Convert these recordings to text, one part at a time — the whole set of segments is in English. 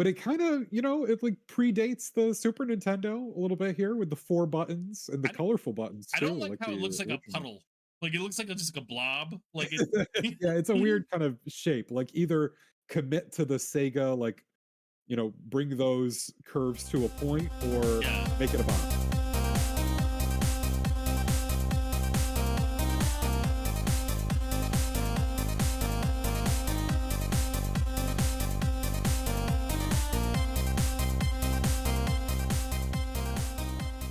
but it kind of, it like predates the Super Nintendo a little bit here with the four buttons and the I don't, colorful buttons I don't too, like like how it the looks like a original. puddle. Like it looks like just like a blob. Like it. Yeah, it's a weird kind of shape. Like either commit to the Sega, like, bring those curves to a point or Yeah. make it a box.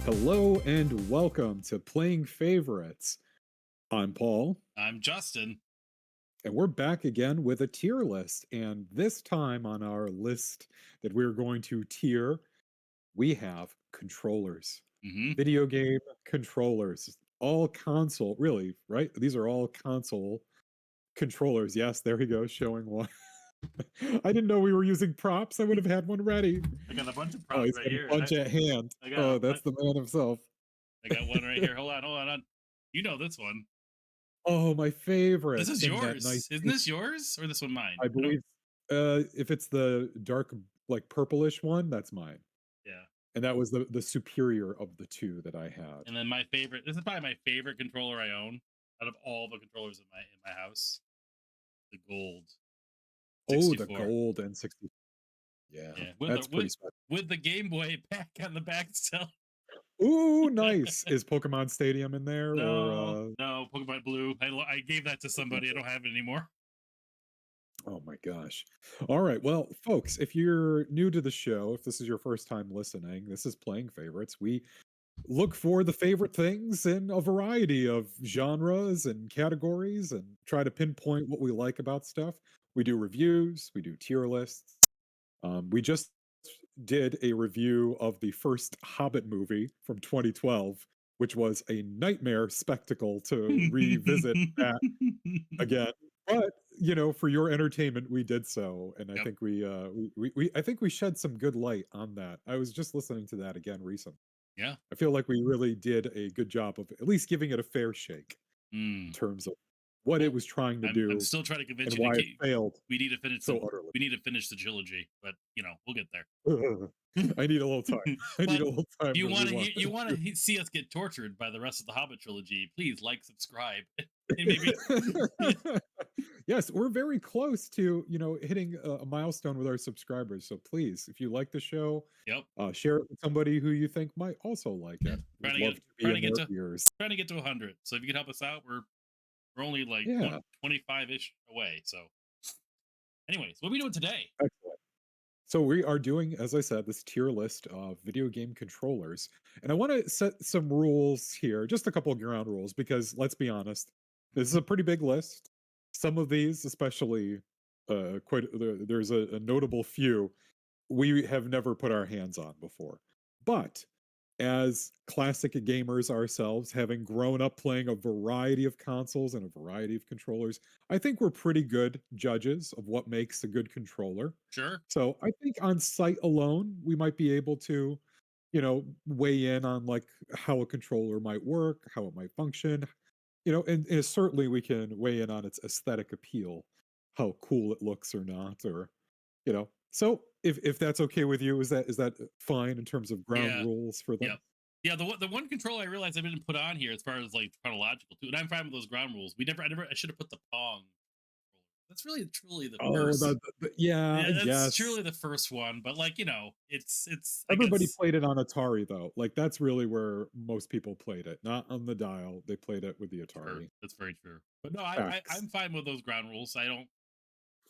Hello and welcome to Playing Favorites. I'm Paul, I'm Justin. and we're back again with a tier list. And this time on our list that we're going to tier, we have controllers, Hmm. video game controllers, all console, really, right? These are all console controllers. Yes, there we go, showing one. I didn't know we were using props. I would have had one ready. I got a bunch of Oh, props he's right got a here. bunch at hand. I got Oh, a that's the man himself. I got one right here. Hold on. You know this one. Oh, my This favorite is in that nice yours. Isn't pink, this yours or this one mine? I I don't. believe, if it's the dark, like, purplish one, that's mine, Yeah. and that was the superior of the 2 that I had. And then my favorite. This is probably my favorite controller I own out of all the controllers in my house. The gold Oh, the 64. gold N60. Yeah, Yeah. With the that's pretty with special. with the Game Boy pack on the back still. Ooh, nice. Is Pokemon Stadium in there or, No, Pokemon Blue. I gave that to Pokemon somebody. I don't have it anymore. Oh my gosh. All right. Well, folks, if you're new to the show, if this is your first time listening, this is Playing Favorites. We look for the favorite things in a variety of genres and categories and try to pinpoint what we like about stuff. We do reviews, we do tier lists. We just did a review of the first Hobbit movie from 2012, which was a nightmare spectacle to revisit that again. But, for your entertainment, we did so, and I Yep. think we I think we shed some good light on that. I was just listening to that again recently. Yeah. I feel like we really did a good job of at least giving it a fair shake in Mm. terms of what it Well, was trying to I'm do still trying to convince and you to why it keep. failed We need to finish so the. utterly. We need to finish the trilogy, but we'll get there. I need a little time. I need But a little time you to want to rewatch you want to see us get tortured by the rest of the Hobbit trilogy? Please like, subscribe, and maybe. Yes, we're very close to, hitting a milestone with our subscribers. So please, if you like the show, Yep. share it with somebody who you think might also like it. Trying We'd to get love to be trying to in get their to ears. trying to get to 100. So if you could help us out, we're only like Yeah, 25 ish away. So, anyways, what are we doing today? excellent. So we are doing, as I said, this tier list of video game controllers. And I want to set some rules here, just a couple of ground rules, because let's be honest, this is a pretty big list. Some of these, especially there's a notable few we have never put our hands on before. But as classic gamers ourselves, having grown up playing a variety of consoles and a variety of controllers, I think we're pretty good judges of what makes a good controller. Sure. So I think on sight alone, we might be able to, weigh in on like how a controller might work, how it might function, and certainly we can weigh in on its aesthetic appeal, how cool it looks or not, or so if that's okay with you, is that fine in terms of ground Yeah. rules for them? Yep. Yeah. The one control I realized I didn't put on here as far as like chronological too, and I'm fine with those ground rules. I should have put the Pong controller. That's really truly the Oh, first. yeah, Yeah, I that's guess. truly the first one. But like it's I Everybody guess. played it on Atari, though. Like, that's really where most people played it, not on the dial. They played it with the Sure, Atari. that's very true. But no, Facts. I'm fine with those ground rules. I don't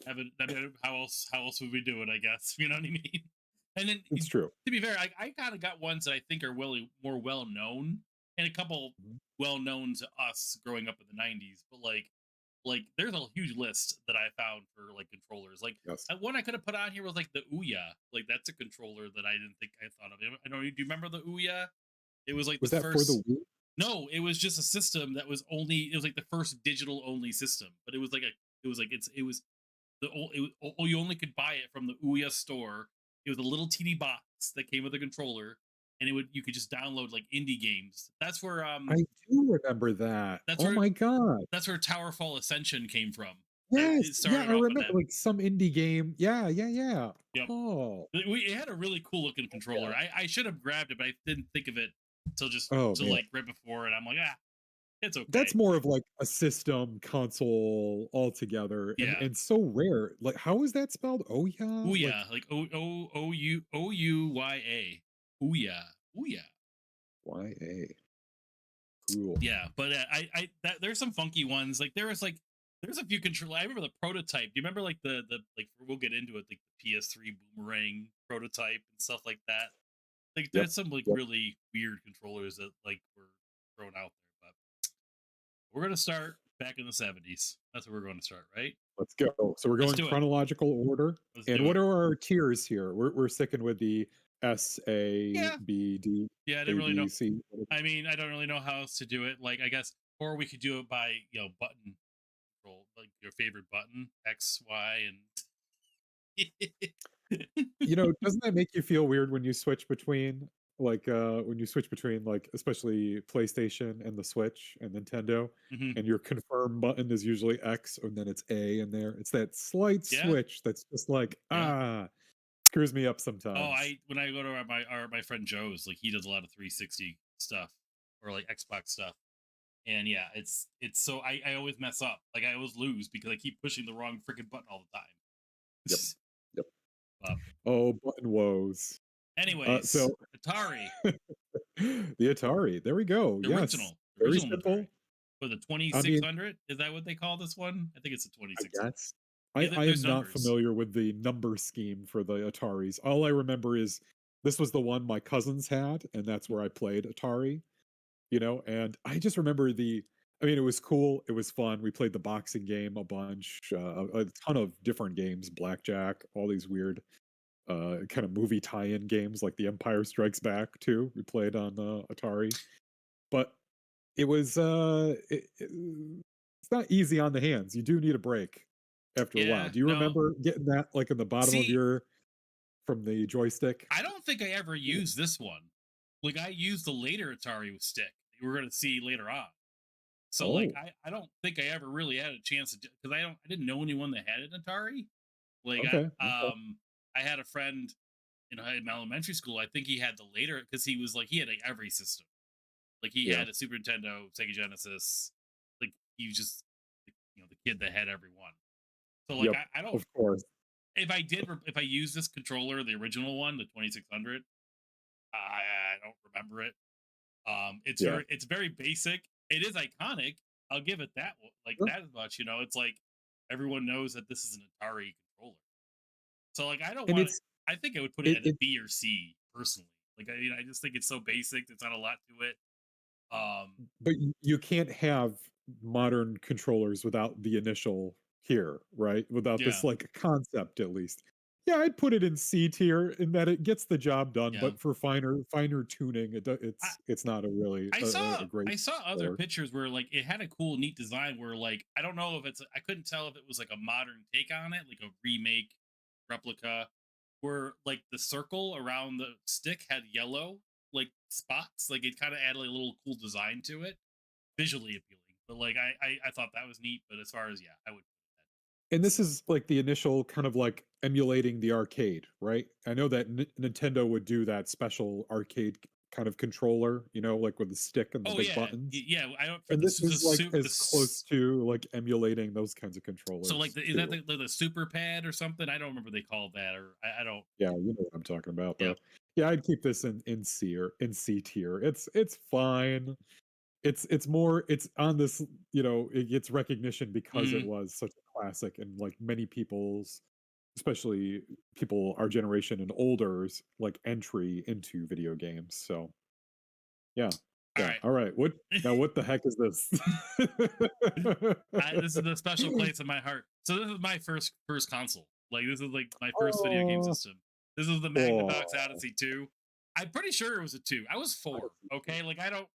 have it. I mean, how else would we do it? I guess you know what I mean. And then It's true. to be fair, I kind of got ones that I think are really more well known, and a couple Mhm. well known to us growing up in the '90s. But like there's a huge list that I found for like controllers. Like Yes. one I could have put on here was like the Ouya. Like that's a controller that I didn't think I thought of. I know. Do you remember the Ouya? It was like the Was that for the first. Wii? No, it was just a system that was only. It was like the first digital only system, but it was like a. It was like it was you only could buy it from the Ouya store. It was a little teeny box that came with a controller, and you could just download like indie games. That's where I do remember that. that's Oh where my god. that's where Towerfall Ascension came from. It Yes, yeah, started I off with remember, that. like, some indie game. Yeah, yeah, yeah. Yep. Oh, It had a really cool looking controller. yeah. I should have grabbed it, but I didn't think of it till just Oh, till man. like right before, and I'm like, it's That's okay. more of, like, a system console altogether Yeah. and so rare. Like, how is that spelled? Ouya? Like, Ouya, like Ouya. Ouya. Ouya. YA. Cool. Yeah, but there's some funky ones. Like there's a few control. I remember the prototype. Do you remember like the like we'll get into it, like the PS3 boomerang prototype and stuff like that. Like Yep, there's some like yep. really weird controllers that like were thrown out there. But we're gonna start back in the '70s. That's where we're going to start, right? Let's go. So we're Let's going do it. chronological order, Let's and do what it. are our tiers here? We're sticking with the S, A, Yeah, B, D, yeah. I didn't A, really know. B, C. I mean, I don't really know how else to do it. Like I guess, or we could do it by button control, like your favorite button, X, Y, and Doesn't that make you feel weird when you switch between when you switch between like especially PlayStation and the Switch and Nintendo, Mhm. and your confirm button is usually X and then it's A in there. It's that slight Yeah, switch that's just like yeah. screws me up Oh, sometimes. I when I go to my friend Joe's, like he does a lot of 360 stuff or like Xbox stuff, and yeah, it's so I always mess up. Like I always lose because I keep pushing the wrong freaking button all the time. Yep. Yep. But Oh, button woes. anyways, So Atari, the Atari. There we go. the Yes. the Very original Atari, simple. with the I mean, 2600. Is that what they call this one? I think it's a I 2600. guess. Yeah, I there's am not numbers. familiar with the number scheme for the Ataris. All I remember is this was the one my cousins had, and that's where I played Atari, and I just remember it was cool, it was fun. We played the boxing game a bunch, a ton of different games, blackjack, all these weird kind of movie tie-in games like The Empire Strikes Back too. We played on Atari, but it's not easy on the hands. You do need a break after a while. Yeah, Do you no. remember getting that like in the bottom of See, your from the joystick? I don't think I ever used this one. Like I used the later Atari with stick. We're gonna see later on. So like Oh, I don't think I ever really had a chance to because I didn't know anyone that had an Atari. Like okay, okay. I had a friend in elementary school. I think he had the later because he was like he had like every system. Like he Yeah, had a Super Nintendo, Sega Genesis. Like he was just the kid that had every one. So like yep, I don't of course. if I use this controller, the original one, the 2600, I don't remember it. Yeah. It's very basic. It is iconic. I'll give it like Sure. that much. It's like everyone knows that this is an Atari controller. So like I don't And want it. I think I would put it at a it B or C personally. Like I just think it's so basic. There's not a lot to it. but you can't have modern controllers without the initial tier, right? Without this Yeah, like concept at least. Yeah, I'd put it in C tier in that it gets the job done, yeah. but for finer tuning, I, it's not a really a great I saw other controller. pictures where like it had a cool, neat design. Where like I don't know if it's I couldn't tell if it was like a modern take on it, like a remake replica, where like the circle around the stick had yellow like spots. Like it kind of added like, a little cool design to it, visually appealing. But like I thought that was neat. But as far as I would And this C. is like the initial kind of like emulating the arcade, right? I know that Nintendo would do that special arcade kind of controller, like with the stick and the Oh big yeah, buttons. yeah. I don't for And the this is like the as close to like emulating those kinds of so like controllers is that too. the super pad or something? I don't remember they called that or I don't. Yeah, you know what I'm talking about Yep. though. Yeah, I'd keep this in C or in C tier. It's fine. It's more it's on this, it gets recognition because it Mhm. was such a classic and like many people's, especially people our generation and older's like entry into video games. So yeah. All Yeah. right. All right. What the heck is this? This is a special place in my heart. So this is my first console. Like this is like my first video game Oh, system. This is the Magnavox oh, Odyssey 2. I'm pretty sure it was a 2. I was 4. Okay, like I don't.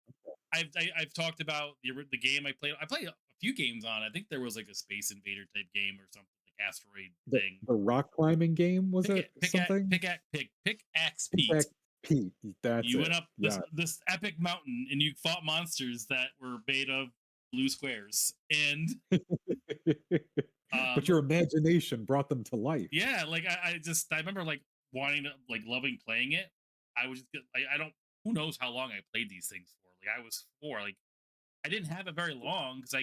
I've talked about the game I played. I played a few games on. I think there was like a Space Invader type game or something like asteroid the thing. the rock climbing game, was it something? Pickaxe Pete. Pickaxe Pete. That's You went it. up Yeah. this epic mountain and you fought monsters that were made of blue squares. And But Um, your imagination brought them to life. yeah, like I remember like wanting to like loving playing it. I was just like I don't who knows how long I played these things for. Like I was 4. Like I didn't have it very long because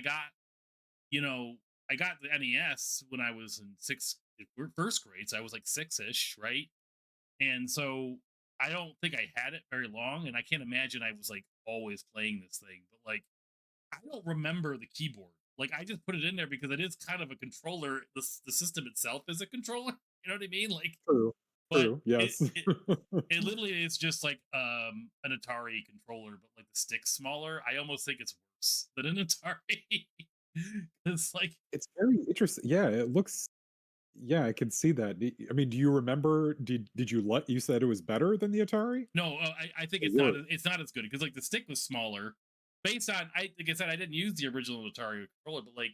you know, I got the NES when I was in first grade, so I was like 6-ish, right? And so I don't think I had it very long, and I can't imagine I was like always playing this thing. But like I don't remember the keyboard. Like I just put it in there because it is kind of a controller. The system itself is a controller. You know what I mean? Like, True. but True. Yes. it literally is just like an Atari controller, but like the stick's smaller. I almost think it's worse than an Atari. It's like It's very interesting. Yeah, it looks yeah, I can see that. I mean, do you remember did you let you said it was better than the Atari? no, I think Or it's worse? it's not as good because like the stick was smaller. Based on I like I said, I didn't use the original Atari controller, but like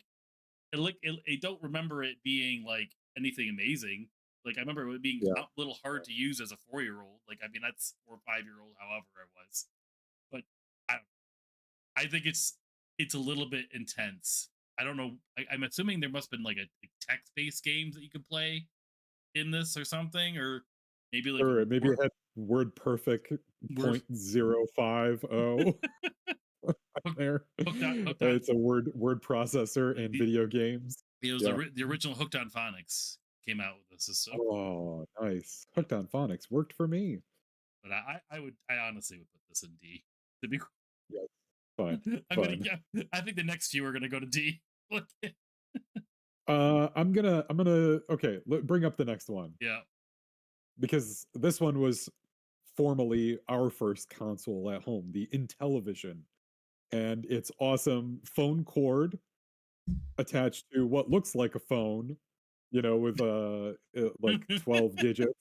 I don't remember it being like anything amazing. Like I remember it being Yeah. a little hard to use as a 4-year-old. Like I mean that's 4 or 5-year-old, however I was. But I don't, I think it's a little bit intense. I don't know. I'm assuming there must have been like a like text based games that you could play in this or something, or maybe like Or a maybe it had word perfect word 0.050 hooked, there. hooked on. It's a word processor Like in video games. it was Yeah. the original Hooked on Phonics came out with the system. Oh, nice. But Hooked on Phonics worked for me. I honestly would put this in D. To be Yeah, fun, I'm gonna fun. yeah, I think the next few are gonna go to D. Look, I'm gonna okay, bring up the next one yeah. because this one was formerly our first console at home, the Intellivision, and it's awesome phone cord attached to what looks like a phone, with like 12 digits.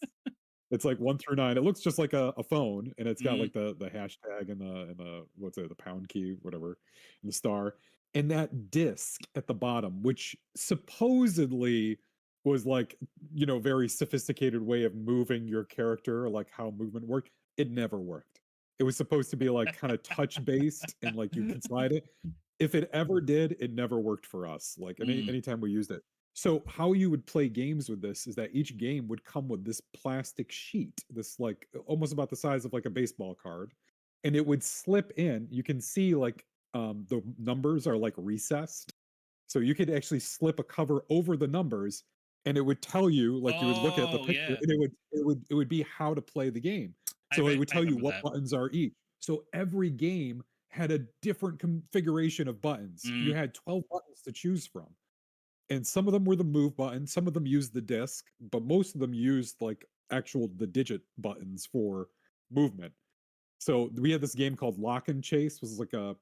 It's like 1 through 9. It looks just like a phone, and it's got Mhm. like the hashtag and the what's it, the pound key, whatever, and the star, and that disc at the bottom, which supposedly was like, very sophisticated way of moving your character, like how movement worked. It never worked. It was supposed to be like kind of touch based and like you can slide it. If it ever did, it never worked for us. Like Mm. anytime we used it. So how you would play games with this is that each game would come with this plastic sheet, this like almost about the size of like a baseball card, and it would slip in. You can see like the numbers are like recessed, so you could actually slip a cover over the numbers, and it would tell you like you would look at the Oh picture, yeah, and it would be how to play the game. So it would I tell you remember what that. buttons are each. So every game had a different configuration of buttons. You Mhm. had 12 buttons to choose from, and some of them were the move button, some of them used the disc, but most of them used like actual the digit buttons for movement. So we had this game called Lock and Chase, was like a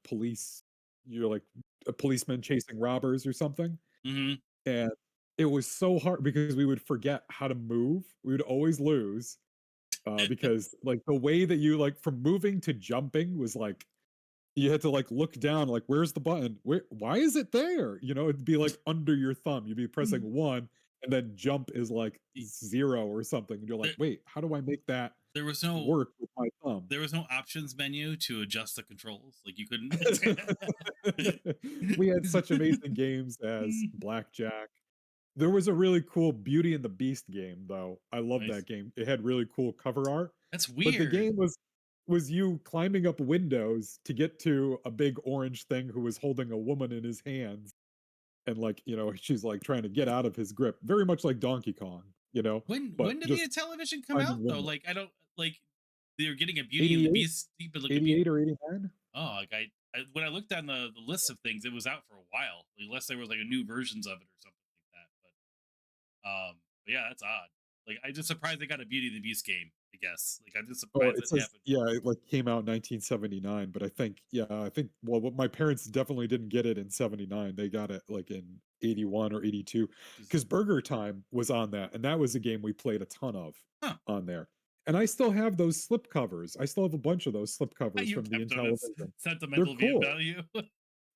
you're like a policeman chasing robbers or something. Mhm. And it was so hard because we would forget how to move. We would always lose because like the way that you like from moving to jumping was like you had to like look down, like, where's the button? Why is it there? It'd be like under your thumb. You'd be pressing one, and then jump is like Y- zero or something. And you're like, There, wait, how do I make that there was no work with my thumb? options menu to adjust the controls. Like you couldn't. We had such amazing games as Blackjack. There was a really cool Beauty and the Beast game, though. I love Nice. that game. It had really cool cover art, That's but the weird. game was you climbing up windows to get to a big orange thing who was holding a woman in his hands, and like, she's like trying to get out of his grip, very much like Donkey Kong, When but did the just television come climbing out though? windows. Like I don't like they're getting a Beauty and the 88, Beast, but like a 88 or 89. oh, like when I looked on the list of things, it was out for a while, like, unless there was like a new versions of it or something like that. But yeah, that's odd. Like I'm just surprised they got a Beauty and the Beast game. I guess like I'm just Oh, surprised it it says, happened. yeah, it like came out in 1979, but I think well, what my parents definitely didn't get it in 79. They got it like in 81 or 82 'Cause- because Burger Time was on that, and that was a game we played a ton of huh? on there. And I still have those slip covers. I still have a bunch of those slip covers You from the kept them as Intellivision. They're sentimental cool. value.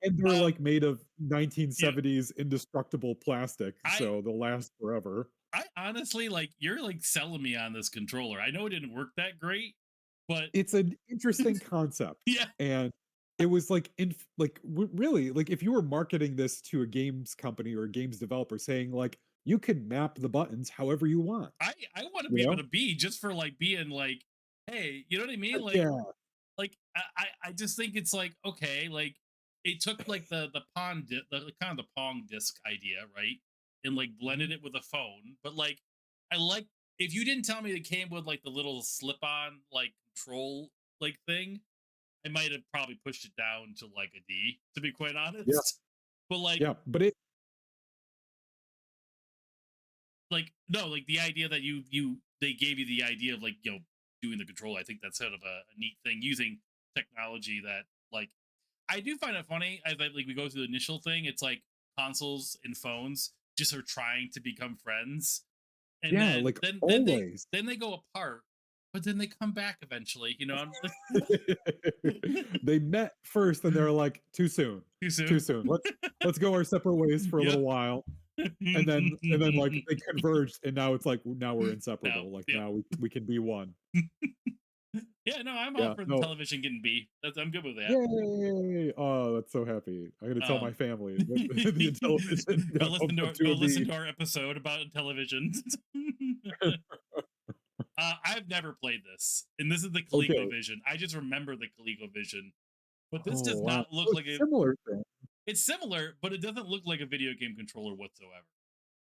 And they're um, like made of yeah, 1970s indestructible plastic, I so they'll last forever. I honestly like you're like selling me on this controller. I know it didn't work that great, but It's an interesting concept. yeah, And it was like really, like if you were marketing this to a games company or a games developer saying like you can map the buttons however you want, I want to you be able know? to be just for like being like, hey, you know what I mean? Yeah. Like I just think it's like okay, like it took like the kind of the Pong disc idea, right? And like blended Mhm. it with a phone. But like I like if you didn't tell me it came with like the little slip on like control like thing, I might have probably pushed it down to like a D, to be quite Yeah, honest. But yeah, but it like no, like the idea that they gave you the idea of like doing the control. I think that's sort of a neat thing using technology that like I do find it funny as like we go through the initial thing. It's like consoles and phones just are trying to become friends, and yeah, then like then then they always. then they go apart, but then they come back eventually. You know, They met first and they're like, "Too soon. too Too soon. soon. Let's go our separate ways for a Yep. little while." And then, like, they converged, and now it's like, now we're No. inseparable, like, Yep. now we can be one. Yeah. No, I'm all Yeah, for the no. television getting B. I'm good with that. Yay! Oh, that's so happy. I'm gonna tell my Um, family that the television got bumped up to go a listen B. to our episode about television. I've never played this, and this is the Okay. ColecoVision. I just remember the ColecoVision, but this Oh, does wow. not look Oh, like it's a. similar thing. It's similar, but it doesn't look like a video game controller whatsoever.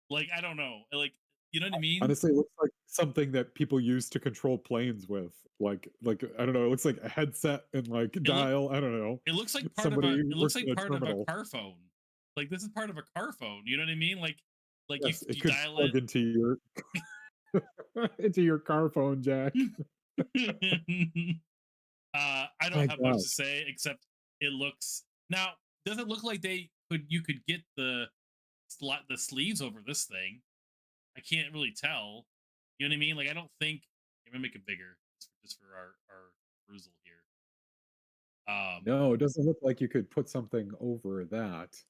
Like I don't know, like you know what I mean? Honestly, it looks like something that people use to control planes with, I don't know, it looks like a headset and, like, It look dial, I don't know. it looks like part of Somebody a who it looks works like in a part of a terminal. car phone. Like this is part of a car phone. You know what I mean? Like Yes, it you could dial plug it. into your into your car phone jack. I don't My have much to gosh. say except it looks now. Does it look like you could get the sleeves over this thing? I can't really tell. You know what I mean? Like I don't think I'm gonna make it bigger just for our perusal here. Um, No, it doesn't look like you could put something over that.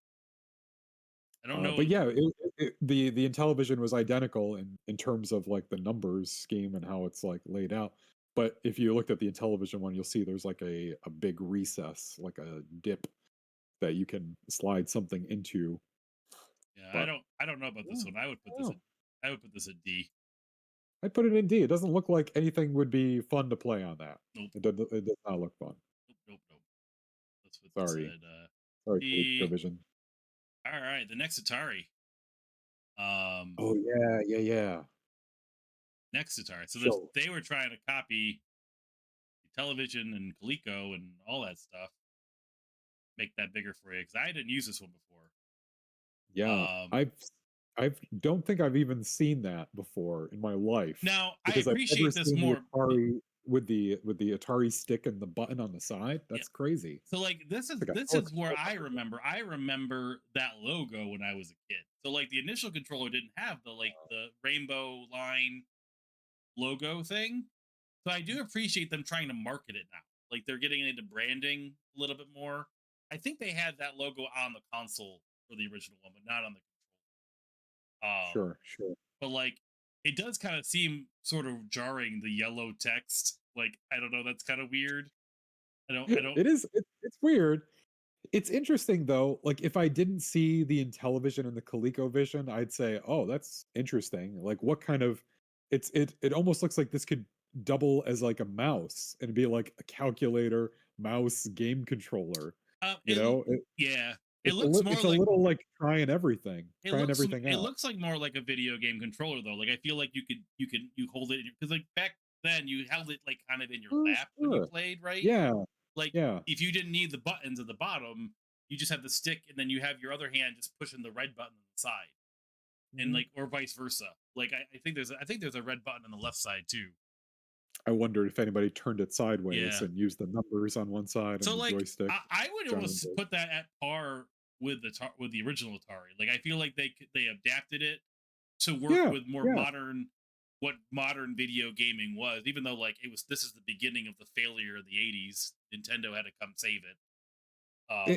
I don't know. But yeah, the Intellivision was identical in terms of, like, the numbers scheme and how it's, like, laid out. But if you looked at the Intellivision one, you'll see there's, like, a big recess, like a dip that you can slide something into. Yeah, But I don't know about this yeah, one. oh, I would put this at D. I'd put it in D. It doesn't look like anything would be fun to play on that. Nope, It does not look fun. nope. Let's put this Sorry. at Sorry, D. ColecoVision. All right, the next Atari. Um, Oh, yeah, yeah, yeah. next Atari. So Show. they were trying to copy television and Coleco and all that stuff. Make that bigger for you because I didn't use this one before. Yeah, Um, I've don't think I've even seen that before in my life now I because I've never appreciate this seen the more. Atari with the Atari stick and the button on the side. Yeah. That's crazy. So like It's like a this is where helicopter. I remember that logo when I was a kid. So like the initial controller didn't have the rainbow line logo thing. So I do appreciate them trying to market it now. Like they're getting into branding a little bit more. I think they had that logo on the console for the original one, but not on the Sure, sure. but like it does kind of seem sort of jarring the yellow text. Like I don't know, that's kind of weird. I don't It is it's weird. It's interesting though, like, if I didn't see the Intellivision and the ColecoVision, I'd say, "Oh, that's interesting." Like, what kind of it almost looks like this could double as, like, a mouse and be like a calculator, mouse, game controller, you it know? yeah. It looks more It's a like little, like, trying everything it out. looks like more like a video game controller though. Like I feel like you hold it because like back then you held it like kind of in your Oh, lap when you sure. played, right? Yeah, Like yeah. if you didn't need the buttons at the bottom, you just have the stick and then you have your other hand just pushing the red button on the side. And Mhm. like or vice versa. Like I think there's a red button on the left side too. I wondered if anybody turned it sideways Yeah. and used the numbers on one side and So the like joystick I would almost triangle. put that at par with with the original Atari. Like I feel like they adapted it to work Yeah, with more yeah. modern what modern video gaming was, even though like it was this is the beginning of the failure of the 80s. Nintendo had to come save it.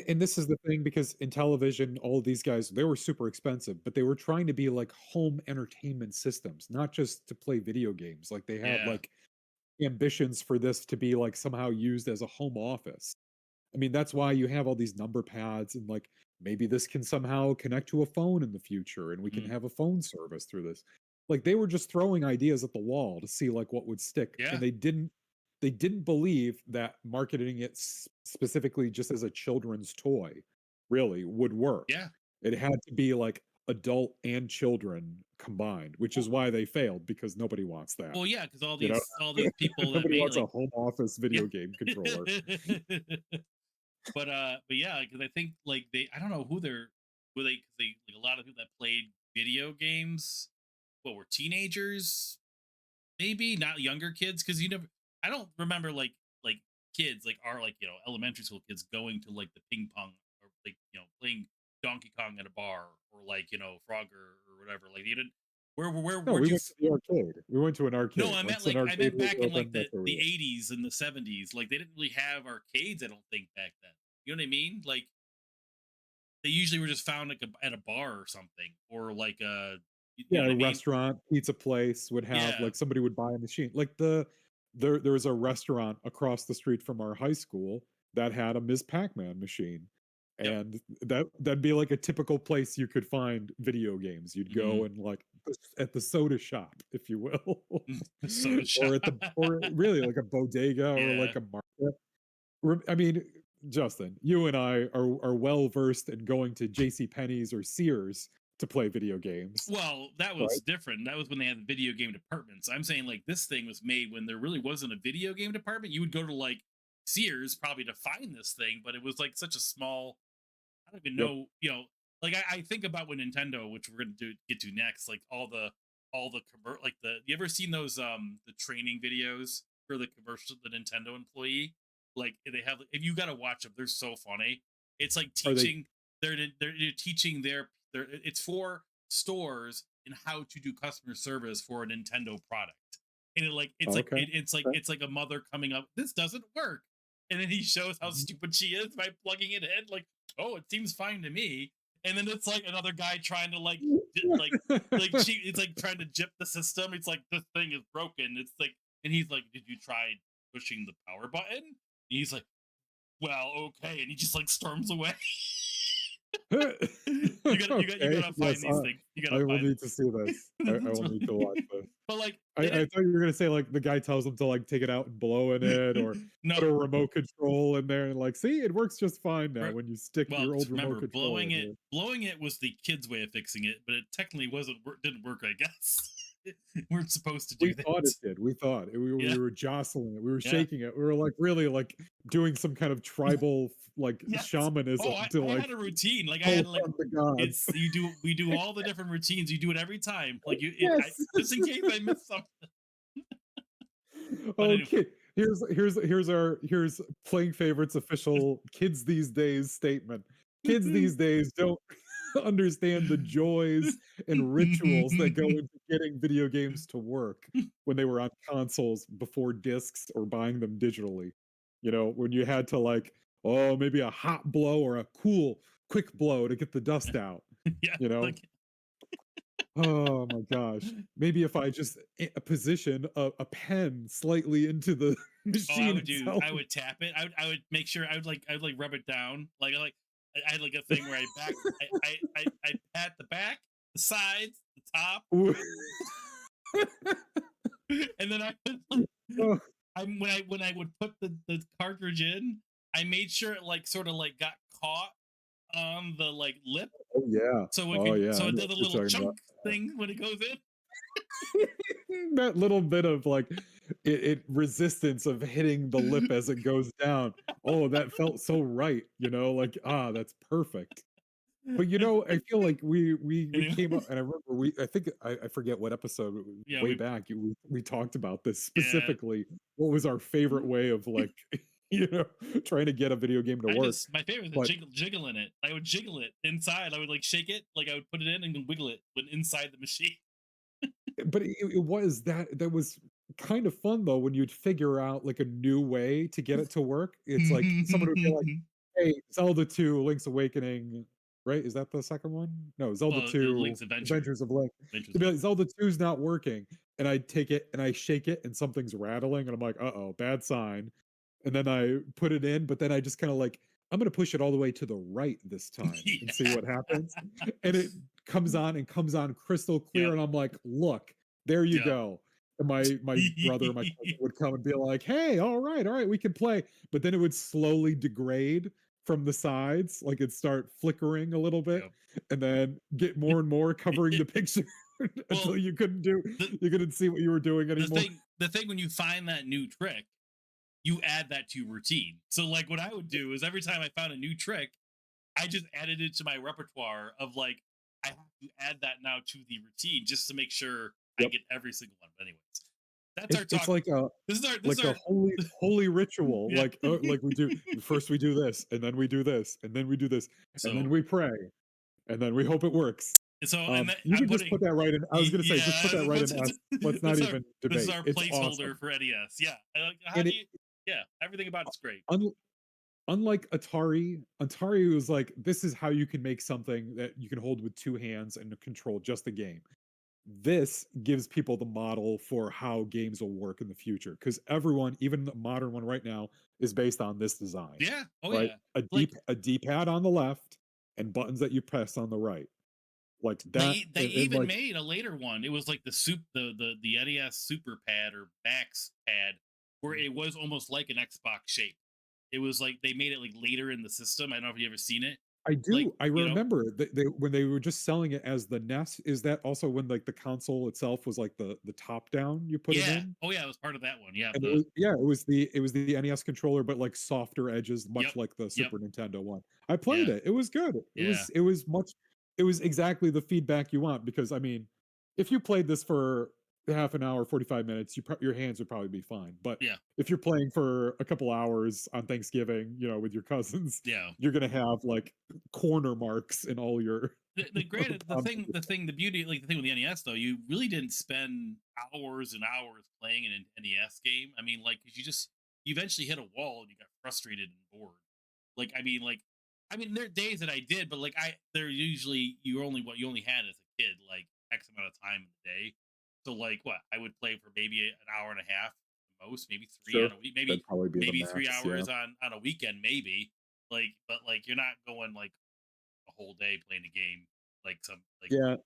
And this is the thing because in television, all of these guys, they were super expensive, but they were trying to be like home entertainment systems, not just to play video games. Like they had Yeah. like ambitions for this to be like somehow used as a home office. I mean, that's why you have all these number pads and like maybe this can somehow connect to a phone in the future and we can Mhm. have a phone service through this. Like they were just throwing ideas at the wall to see like what would stick and Yeah, they didn't believe that marketing it specifically just as a children's toy really would work. yeah. It had to be like adult and children combined, which is Well, why they failed because nobody wants that. well, yeah, because You know, all these people that nobody made wants a like home office yeah. video game controller. But yeah, because I think like I don't know who they, cause they like a lot of people that played video games, what were teenagers, maybe not younger kids, because you never, I don't remember like kids like our like elementary school kids going to like the ping pong or like playing Donkey Kong at a bar or like Frogger or whatever. Like you didn't. No, Where'd we you? went to the arcade. We went to an No, arcade. Once an I arcade meant was back in like open, that's where we the went. 80s and the 70s. Like they didn't really have arcades, I don't think back then. You know what I mean? Like they usually were just found like at a bar or something, or like you know Yeah, what a I mean? restaurant, pizza place would have Yeah. like somebody would buy a machine. Like there was a restaurant across the street from our high school that had a Ms. Pac-Man machine. Yep. And that'd be like a typical place you could find video games. You'd go Hmm. and like at the soda shop, if you will, The soda or shop. at the or really like a bodega or Yeah. like a market. I mean, Justin, you and I are well versed in going to J.C. Penney's or Sears to play video games, Well, that right? was different. That was when they had the video game departments. I'm saying like this thing was made when there really wasn't a video game department. You would go to like Sears probably to find this thing, but it was like such a small. I don't even Yep. know. Like I think about when Nintendo, which we're gonna get to next, like all the like the. You ever seen those the training videos for the commercial, the Nintendo employee? Like they have, if you gotta watch them, they're so funny. It's like Are they teaching. They're teaching their. It's for stores and how to do customer service for a Nintendo product. And okay? Okay. it's like a mother coming up. This doesn't work, and then he shows how Mhm. stupid she is by plugging it in. Like, oh, it seems fine to me. And then it's like another guy trying to it's like trying to jip the system. It's like this thing is broken. It's like, and he's like, did you try pushing the power button? And he's like, well, okay, and he just like storms away. You Okay, gotta find yes, these things. You gotta I will find need to see this. I it's will need to really, watch this. but like I they I didn't. thought you were gonna say, like, the guy tells him to, like, take it out and blow in it or No, put a remote control in there and, like, "See, it works just fine now re- when you stick well, your old remote remember control in here." blowing it was the kids' way of fixing it, but it technically didn't work. I guess we're supposed to We do thought it that. did, we thought it Yeah, we were jostling it, we were yeah. shaking it, we were, like, really, like, doing some kind of tribal, like, Yes. shamanism Oh, to, I had like, a routine. Like I call had like on the gods. it's you do we do all the different routines. You do it every time. Like Yes. just in case I miss something. But anyway, Okay, here's Playing Favorites official kids these days statement. Kids these days don't understand the joys and rituals that go into getting video games to work when they were on consoles before discs or buying them digitally. You know, when you had to like, oh, maybe a hot blow or a cool quick blow to get the dust out, yeah, you know? like Oh my gosh. Maybe if I just position a pen slightly into the oh, machine itself. I would tap it. I would make sure I would like rub it down. I had like a thing where I pat the back, the sides, the top, and then Oh, when I would put the cartridge in, I made sure it like sort of like got caught on the like lip, oh yeah. Oh yeah, so I it know did a what little you're talking chunk about. thing when it goes in. That little bit of like it resistance of hitting the lip as it goes down. Oh, that felt so right, like that's perfect. But I feel like we Anyway, came up, and I remember I think I forget what episode yeah, way back we talked about this yeah. specifically. What was our favorite way of like you know trying to get a video game to I work? just my favorite is the But jiggling it. I would jiggle it inside. I would like shake it, like I would put it in and then wiggle it when inside the machine. it was that was kind of fun though when you'd figure out like a new way to get it to work. It's like someone would be like, "Hey, Zelda 2: Link's Awakening," right? Is that the second one? No, Zelda Well, 2: Link's Adventure, Adventures of Link. Adventures They'd of be Link. like, "Zelda 2's not working," and I'd take it and I shake it and something's rattling and I'm like, "Uh-oh, bad sign." and then I put it in, but then I just kind of like, I'm going to push it all the way to the right this time and see Yeah. what happens. And it comes on crystal clear. Yep. And I'm like, look, there you Yep. go. And my brother, my cousin would come and be like, hey, all right, we can play. But then it would slowly degrade from the sides, like it'd start flickering a little bit, Yep. and then get more and more covering the picture until Well, you couldn't see what you were doing anymore. the thing when you find that new trick, you add that to your routine. So like what I would do is every time I found a new trick, I just added it to my repertoire of like I have to add that now to the routine just to make sure I Yep. get every single one. But anyways, that's our It's talk. This is like a our holy ritual. yeah. Like we do first we do this, and then we do this, and then we do this, and then So we pray, and then we hope it works. and then You I'm can just put putting that right in. I was gonna say, just put yeah. that right in S. Let's not even This is debate. our It's placeholder awesome. for NES. Yeah, how And do you? Yeah, everything about it's great. un, unlike Atari was like, this is how you can make something that you can hold with two hands and control just the game. This gives people the model for how games will work in the future because everyone, even the modern one right now, is based on this design, Yeah. Oh right? yeah. Like A D-pad on the left and buttons that you press on the right, like that, they and even like made a later one. It was like the NES Super Pad or Max Pad, where it was almost like an Xbox shape. It was like they made it like later in the system. I don't know if you ever seen it. I Like do. I remember that they when they were just selling it as the NES. Is that also when like the console itself was like the top down? You put it yeah. in, Oh yeah, it was part of that one. Yeah. and The it was the NES controller, but like softer edges, yep. much like the Yep. Super Nintendo one. I played Yeah. it. It was good. Yeah. It was exactly the feedback you want because I mean, if you played this for half an hour, 45 minutes, your hands would probably be fine. But Yeah. if you're playing for a couple hours on Thanksgiving, with your cousins, Yeah. you're gonna have like corner marks in all your The granted palms of your the beauty like the thing with the NES though, you really didn't spend hours and hours playing an NES game. I mean, like 'cause you eventually hit a wall and you got frustrated and bored. Like I mean there are days that I did, but like they're usually you only had as a kid like X amount of time in the day. So like what I would play for maybe an hour and a half at most, maybe three sure. on a week, That'd probably be the maybe three max. Yeah. hours on a weekend, maybe. Like, but like you're not going like a whole day playing a game like some like Yeah.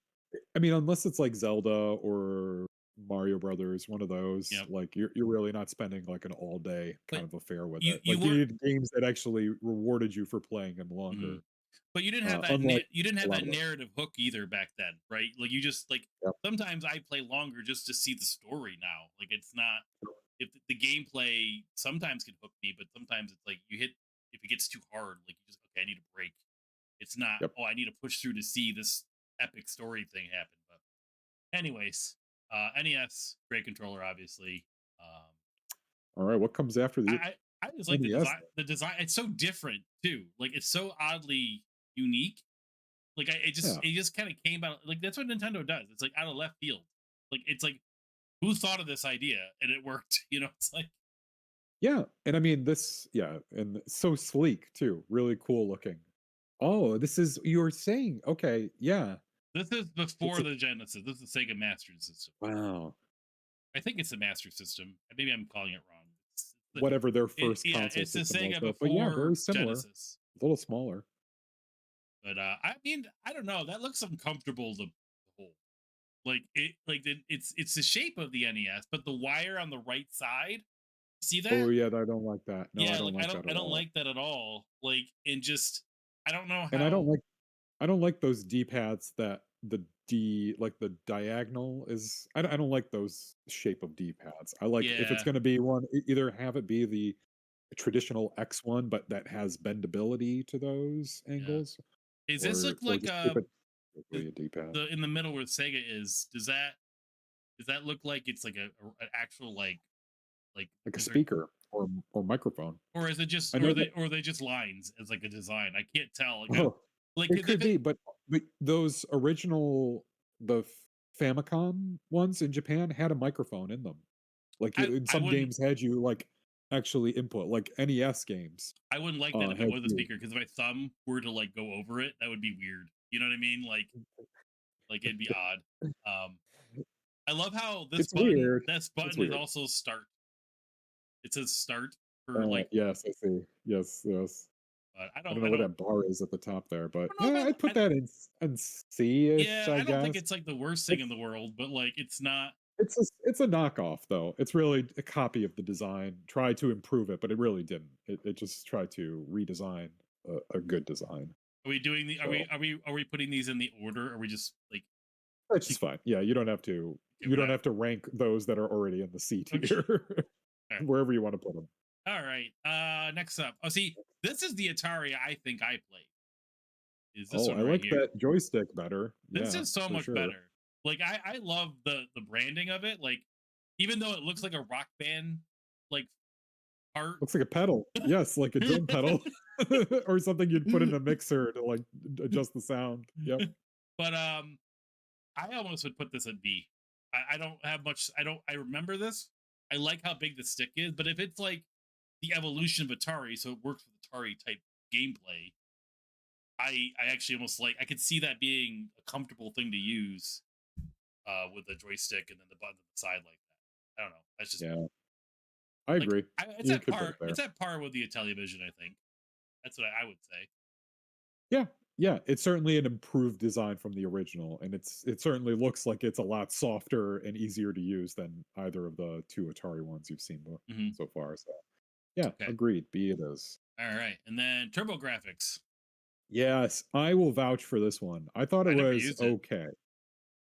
I mean, unless it's like Zelda or Mario Brothers, one of those, you know like you're really not spending like an all day but kind of affair with you it. you Like you weren't need games that actually rewarded you for playing them mhm. longer. But you didn't have Unlike you didn't a have lot that of them. narrative hook either back then, right? Like you just like Yep. sometimes I play longer just to see the story now. Like it's not if the gameplay sometimes can hook me, but sometimes it's like you hit if it gets too hard, like you just okay, I need a break. It's not Yep. oh I need to push through to see this epic story thing happen. But anyways, NES great controller obviously. Um, All right. What comes after the I just like the NES? design. The design it's so different too. Like it's so oddly unique. Like Yeah. it just kind of came out like that's what Nintendo does. It's like out of left field. Like it's like who thought of this idea and it worked. You know, it's like Yeah. And I mean, yeah. And so sleek too. Really cool looking. Oh, this is, you were saying, okay. Yeah. this is It's before a, the Genesis. This is the Sega Master System. wow. I think it's the Master System. Maybe I'm calling it wrong. Whatever their first Yeah, console it's the system was. Sega But yeah, before very similar. Genesis. A little smaller. But I mean, I don't know. That looks uncomfortable to hold. Like it's the shape of the NES, but the wire on the right side. See Oh that? yeah, I don't like that. No, I Yeah, don't like like that I at don't all. like that at all. Like and just I don't know And how I don't like those D-pads that the D like the diagonal is. I don't like those shape of D-pads. I like if it's yeah. going to be one, either have it be the traditional X one, but that has bendability to those Yeah. angles, Does this look or like just keep it strictly a D-pad, the in the middle where Sega is? Does that look like it's like an actual like like a is there speaker or microphone. or is it just I know that. or are they just lines as like a design? I can't tell. Oh, Like it 'cause if could it be, but those original Famicom ones in Japan had a microphone in them. Like in I some wouldn't games had you like actually input, like NES games I wouldn't like that if it had was a you. speaker because if my thumb were to like go over it, that would be weird. You know what I mean? Like it'd be odd. Um, I love how It's weird. this It's button is weird. also start. It says start. for like. Yes, I see. Yes, yes. But I don't know I where don't that bar is at the top there, but know if yeah, I'd put I that in C-ish, yeah, I I don't think guess. it's like the worst thing in It's the world, but like it's not. it's a knockoff though. It's really a copy of the design. Tried to improve it, but it really didn't. It just tried to redesign a good design. Are we doing the? So Are we putting these in the order? Are we just that's like just fine. Yeah, you don't have to okay, we're not rank those that are already in the C okay? tier Okay. wherever you want to put them. All right. Next up. Oh, see, this is the Atari I think I played. Is this Oh, one I right like here? that joystick better. This Yeah, is so for much sure. better. Like I love the branding of it. Like even though it looks like a rock band like art. Looks like a pedal. Yes, like a drum pedal or something you'd put in a mixer to like adjust the sound. Yep. But I almost would put this at B. I don't have much. I don't. I remember this. I like how big the stick is, but if it's like the evolution of Atari, so it works with Atari type gameplay, I actually almost like. I could see that being a comfortable thing to use with the joystick and then the button on the side like that. I don't know. That's just me. Yeah, I Like agree. it's You at could put it par. there. It's at par with the Intellivision. I think that's what I would say. Yeah, yeah, it's certainly an improved design from the original, and it certainly looks like it's a lot softer and easier to use than either of the two Atari ones you've seen Hmm. so far. So, yeah, Okay. agreed. B it is. All right, and then TurboGrafx. Yes, I will vouch for this one. I thought it I never was used it. okay.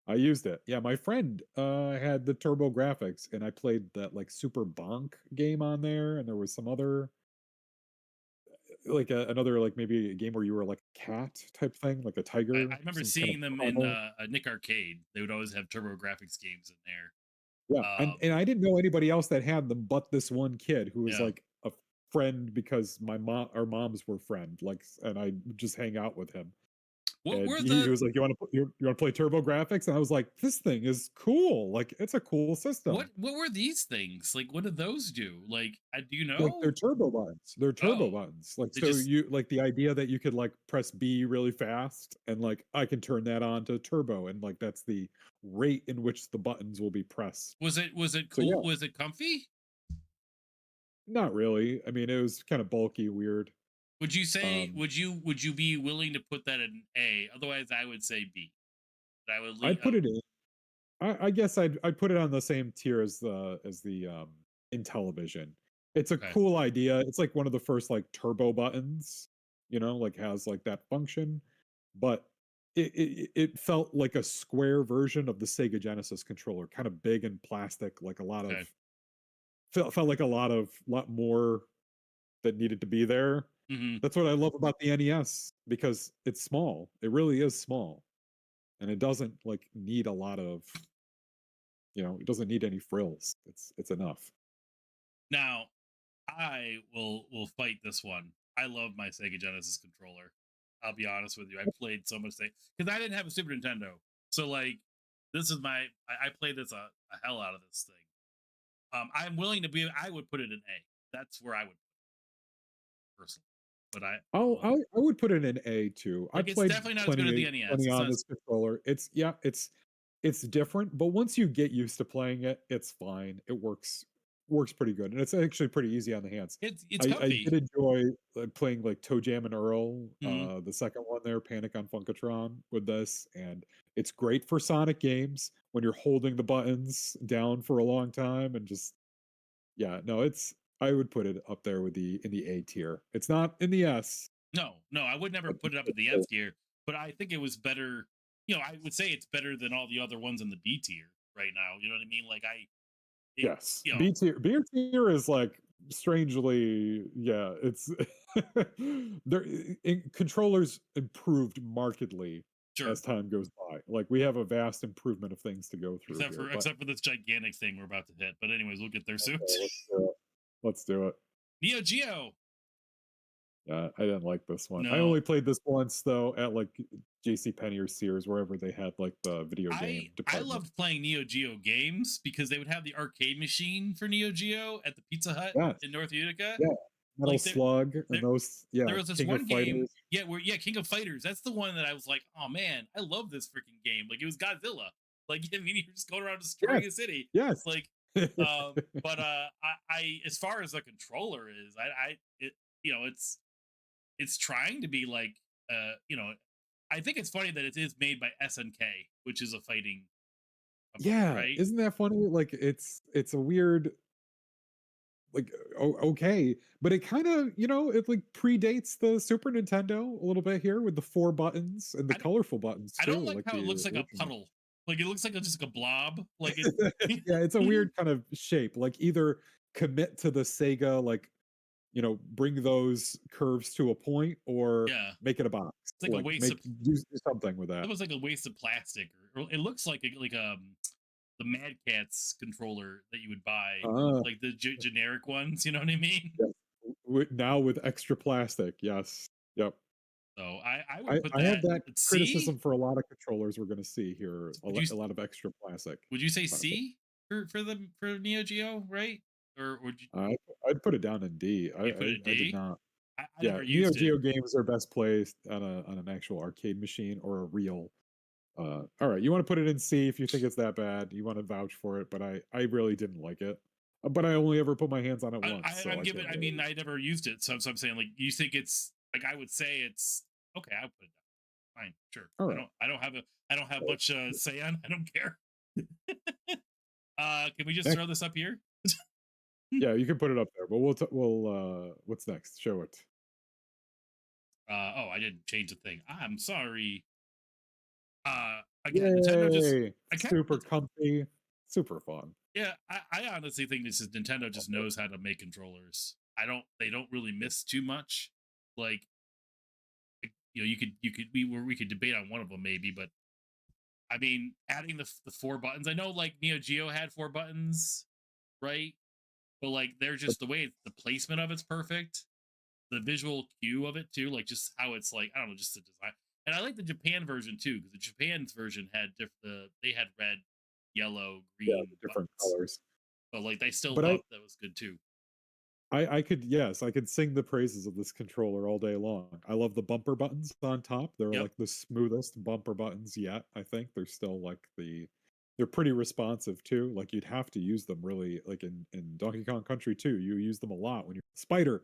I used it. Yeah, my friend had the Turbo Graphics, and I played that like Super Bonk game on there, and there was some other like another like maybe a game where you were like a cat type thing, like a I tiger, remember some kind of seeing them in primal. a Nick Arcade. They would always have TurboGrafx games in there. Yeah, and I didn't know anybody else that had them but this one kid who was Yeah. like a friend because our moms were friend, like, and I would just hang out with him. What And were he the was like, you want to play Turbo Graphics?" And I was like, "This thing is cool. Like, it's a cool system." what were these things? Like what did those do? Like do you Like, know? they're turbo buttons. They're turbo Oh, buttons. Like, they so just you like the idea that you could like press B really fast and like I can turn that on to turbo and like that's the rate in which the buttons will be pressed. was it So cool? yeah, Was it comfy? not really. I mean, it was kind of bulky, weird. Would you say Um, would you be willing to put that in A? Otherwise I would say B. But I would leave I'd put it in. I guess I'd put it on the same tier as the Intellivision. It's a okay. cool idea. It's like one of the first like turbo buttons, like has like that function, but it felt like a square version of the Sega Genesis controller, kind of big and plastic, like a lot of Okay. felt like a lot more that needed to be there. Hmm. That's what I love about the NES because it's small. It really is small, and it doesn't like need a lot of it doesn't need any frills. It's enough. Now I will fight this one. I love my Sega Genesis controller. I'll be honest with you. I played so much thing because I didn't have a Super Nintendo. So like this is my I played this a hell out of this thing. I'm willing to be I would put it in A. That's where I would personally. But I will I would put it in A too. I like it's played definitely not as good as the NES. plenty It's on not this controller. It's different, but once you get used to playing it, it's fine. It works pretty good, and it's actually pretty easy on the hands. it's I did comfy. enjoy playing like Toe Jam and Earl, Hmm. the second one there, Panic on Funkatron with this, and it's great for Sonic games when you're holding the buttons down for a long time and just yeah, no, I would put it up there with the in the A tier. It's not in the S, No, no, I would never but put it up at the F tier, but I think it was better. I would say it's better than all the other ones in the B tier right now. You know what I mean? Like it, yes. you know, B tier is like strangely, yeah, it's there controllers improved markedly sure. as time goes by. Like we have a vast improvement of things to go through here. But Except for this gigantic thing we're about to hit. But anyways, we'll get there soon. okay, let's do it. Let's do it. Neo Geo. Yeah, I didn't like this one. I No, only played this once though at like J.C. Penney or Sears, wherever they had like the video game I department. loved playing Neo Geo games because they would have the arcade machine for Neo Geo at the Pizza Hut Yes, in North Utica. yeah, Metal Like Slug and there those, there yeah, was this King of one game, Fighters. yeah, where yeah, King of Fighters. That's the one that I was like, oh man, I love this freaking game. Like it was Godzilla. Like I mean, you're just going around destroying Yes, a city. yes, Like I as far as the controller is, it it's trying to be like I think it's funny that it is made by SNK, which is a fighting company, Yeah, right? isn't that funny? Like, it's a weird, like, okay, but it kinda, it, like, predates the Super Nintendo a little bit here with the 4 buttons and the I don't colorful buttons I don't too, like like how it the looks like a original. puddle. Like it looks like just like a blob. Like it. Yeah, it's a weird kind of shape, like, either commit to the Sega, like, bring those curves to a point or Yeah, make it a box, it's like a like, waste of. do something with It that. looks like a waste of plastic, or it looks like the Mad Catz controller that you would buy, Ah, like the generic ones. You know what I mean? yes. Now with extra plastic, yes. Yep. So I would put I have that that at C. criticism for a lot of controllers we're gonna see here, Would you a lot of extra plastic. would you say But C for Neo Geo, right? Or would you I'd put it down in D. you put it I did D? not. I Yeah, never Neo used it. Geo games are best placed on an actual arcade machine or a real. Alright, you wanna put it in C if you think it's that bad, you wanna vouch for it, but I really didn't like it. But I only ever put my hands on it once, so I'm I giving. can't I really. mean, I never used it, so I'm saying like you think it's like I would say it's okay. I'll put it down. Fine, sure. Alright. I don't have much say on. I don't care. Can we just Next, throw this up here? yeah, you can put it up there, but what's next? Show it. Oh, I didn't change the thing. I'm sorry. Again, Nintendo just Yay! I can't. Super comfy, super fun. Yeah, I honestly think this is Nintendo just knows how to make controllers. I don't. They don't really miss too much. Like we could debate on one of them maybe, but I mean, adding the 4 buttons. I know like Neo Geo had 4 buttons, right? But like they're But just the way the placement of it's perfect. The visual cue of it too, like just how it's like I don't know, just the design. And I like the Japan version too because the Japan's version had they had red, yellow, yeah, green the different buttons, colors. but like they still But thought that was good too. I could, yes, I could sing the praises of this controller all day long. I love the bumper buttons on top. They're Yep. like the smoothest bumper buttons yet, I think. They're still like they're pretty responsive too. Like you'd have to use them really like in Donkey Kong Country 2. You use them a lot when you're a spider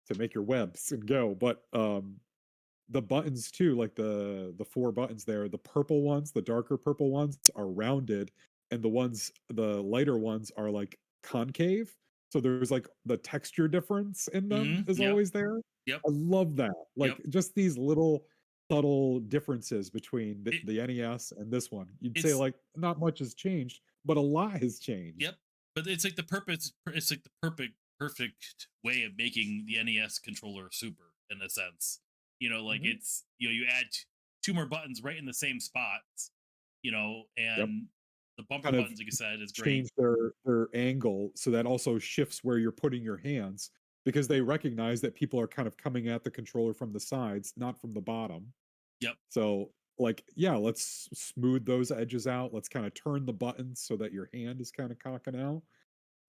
to make your webs and go. But the buttons too, like the 4 buttons there, the purple ones, the darker purple ones are rounded, and the lighter ones are like concave. So there's like the texture difference in them is Yep. always there. Yep. I love that. Yep. Like just these little subtle differences between It, the NES and this one. You'd say it's like not much has changed, but a lot has changed. Yep. But it's like the purpose. It's like the perfect way of making the NES controller super in a sense. Like Mhm. it's you add 2 more buttons right in the same spots. Yep. And the bumper Kind of buttons, like you said, is great. change their angle so that also shifts where you're putting your hands because they recognize that people are kind of coming at the controller from the sides, not from the bottom. Yep. So, like, yeah, let's smooth those edges out. Let's kind of turn the buttons so that your hand is kind of cocking out.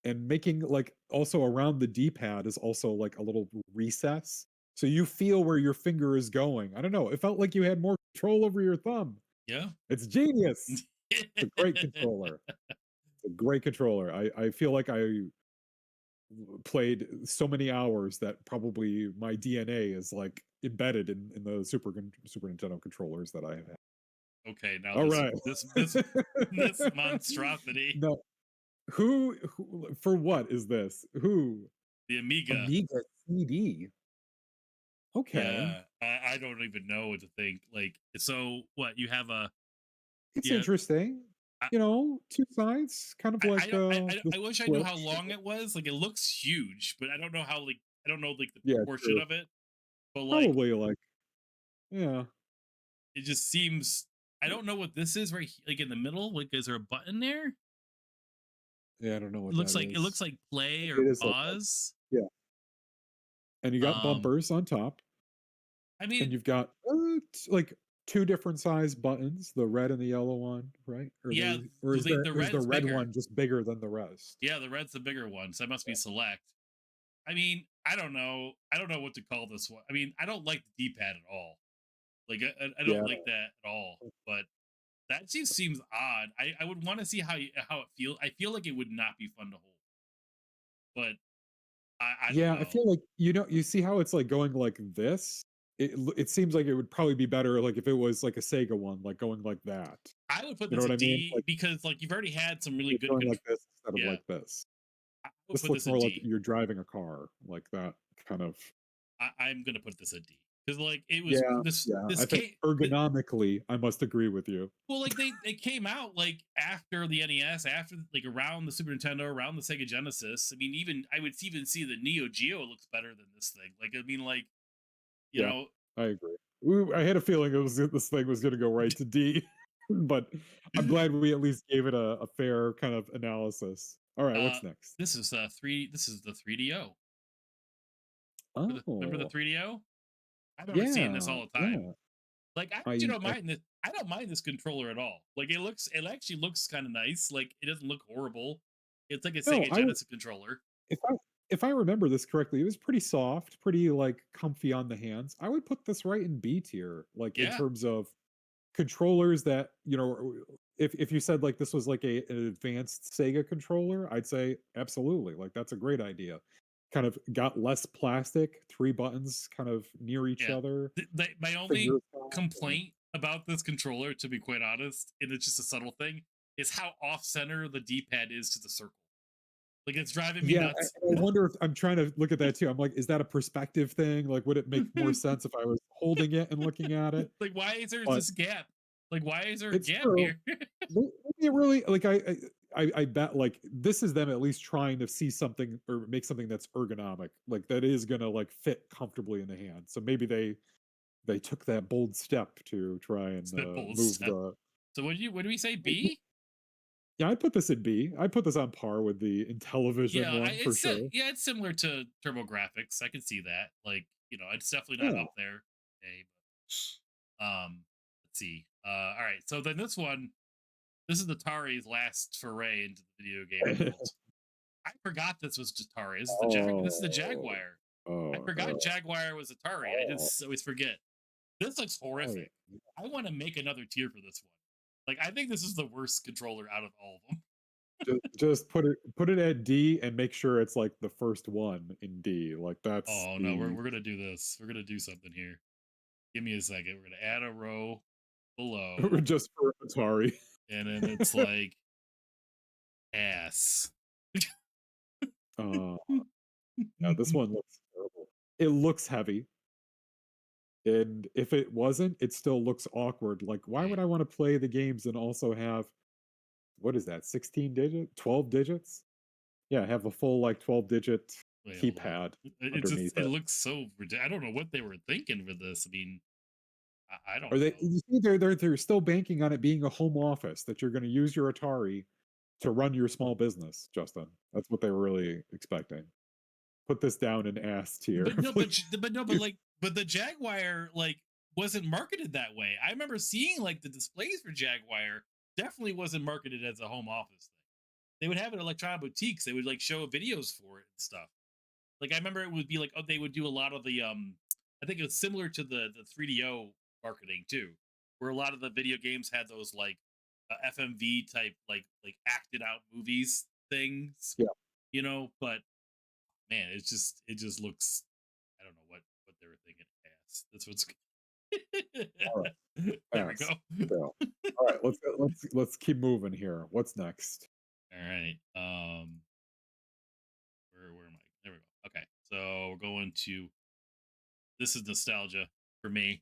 And making like also around the D-pad is also like a little recess. So you feel where your finger is going. I don't know. It felt like you had more control over your thumb. Yeah. It's genius. It's a great controller. It's a great controller. I feel like I played so many hours that probably my DNA is like embedded in the Super Nintendo controllers that I have had. Okay. Now All this right. this this this monstrosity, No, who for what is this? Who? the Amiga. Amiga CD. Okay. Yeah. I don't even know what to think. Like, so what you have a It's yeah. interesting. Two sides, kind of I like don't the I wish I knew how Switch. long it was. Like it looks huge, but I don't know like the Yeah, proportion true. of it. But like Probably like, yeah. it just seems I don't know what this is like in the middle. Like is there a button there? Yeah, I don't know what that It looks is. like play Maybe or it is like that. pause. Yeah. And you got Um bumpers on top. I And mean, you've got, like, 2 different size buttons, the red and the yellow one, right? yeah, Or the is the red's red bigger. one just bigger than the rest? Yeah, the red's the bigger one, so that must be Yeah. select. I mean, I don't know. I don't know what to call this one. I mean, I don't like the D-pad at all. Like I Yeah, don't like that at all. But That just seems odd. I would want to see how it feels. I feel like it would not be fun to hold, but I don't Yeah, I know. feel like, you see how it's, like, going like this? It seems like it would probably be better, like, if it was, like, a Sega one, like, going like that. I would put You know this a what I mean? D Like, because like you've already had some really it's good going like control. this instead of Yeah, like this. I would This put looks this a more like D. you're driving a car, like that kind of. I'm gonna put this a D because like it was Yeah, this yeah, this I think came. ergonomically, I must agree with you. Well, like they came out like after the NES, after like around the Super Nintendo, around the Sega Genesis. I mean, even I would even see the Neo Geo looks better than this thing. Like I mean, like you Yeah, know, I agree. Ooh, I had a feeling this thing was gonna go right to D, but I'm glad we at least gave it a fair kind of analysis. Alright, uh, what's next? this is three. This is the 3DO. Remember the Oh, 3DO? I remember seeing this yeah, all the time. yeah. Like I actually I don't I mind this. I don't mind this controller at all. Like it actually looks kind of nice. Like it doesn't look horrible. It's like a no, Sega I would Genesis controller. if I remember this correctly, it was pretty soft, pretty, like, comfy on the hands. I would put this right in B tier, like, in Yeah, terms of controllers that, if you said, like, this was, like, an advanced Sega controller, I'd say absolutely, like, that's a great idea. Kind of got less plastic, 3 buttons kind of near each yeah. other, My finger only style, yeah. complaint about this controller, to be quite honest, and it's just a subtle thing, is how off center the D pad is to the circle. Like it's driving me Yeah, nuts. I wonder if I'm trying to look at that too. I'm like, is that a perspective thing? Like, would it make more sense if I was holding it and looking at it? Like why is there But this gap? Like why is there a it's gap true. here? It really like I bet like this is them at least trying to see something or make something that's ergonomic, like that is gonna like fit comfortably in the hand. So maybe they took that bold step to try and Simple move step. the. So what do we say? B? Yeah, I'd put this in B. I'd put this on par with the Intellivision Yeah, one for sure. yeah, it's similar to Turbo Graphics. I can see that. Like, it's definitely not Yeah. up there. A, let's see. All right. So then this is Atari's last foray into the video game world. I forgot this was Atari. This is the Oh, Jaguar. I oh, forgot Jaguar was Atari. I oh, just always forget. This looks oh, horrific. yeah. I want to make another tier for this one. Like, I think this is the worst controller out of all of them. Just put it at D and make sure it's like the first one in D. Like that's Oh no, the we're gonna do this. We're gonna do something here. Give me a second. We're gonna add a row below, just for Atari. and then it's like ass. Uh, yeah, this one looks terrible. It looks heavy, and if it wasn't, it still looks awkward. Like, why would Wait, I want to play the games and also have what is that? 12 digits? Yeah, have a full like 12-digit wait, hold on. keypad It's just underneath it it. looks so. I don't know what they were thinking for this. I mean, I don't Or they know. you see they're still banking on it being a home office that you're going to use your Atari to run your small business, Justin. That's what they were really expecting. Put this down in ass tier, But no, please. but the Jaguar like wasn't marketed that way. I remember seeing like the displays for Jaguar definitely wasn't marketed as a home office thing. They would have it in electronic boutiques. They would like show videos for it and stuff. Like I remember it would be like, oh, they would do a lot of the I think it was similar to the 3DO marketing too, where a lot of the video games had those like FMV type like acted out movies things, Yeah. but man, it just looks. I don't know what they were thinking. Ass. That's what's. All right. There we go. Pass. Fail. All right. Let's keep moving here. What's next? All right. Where am I? There we go. Okay, so we're going to. This is nostalgia for me.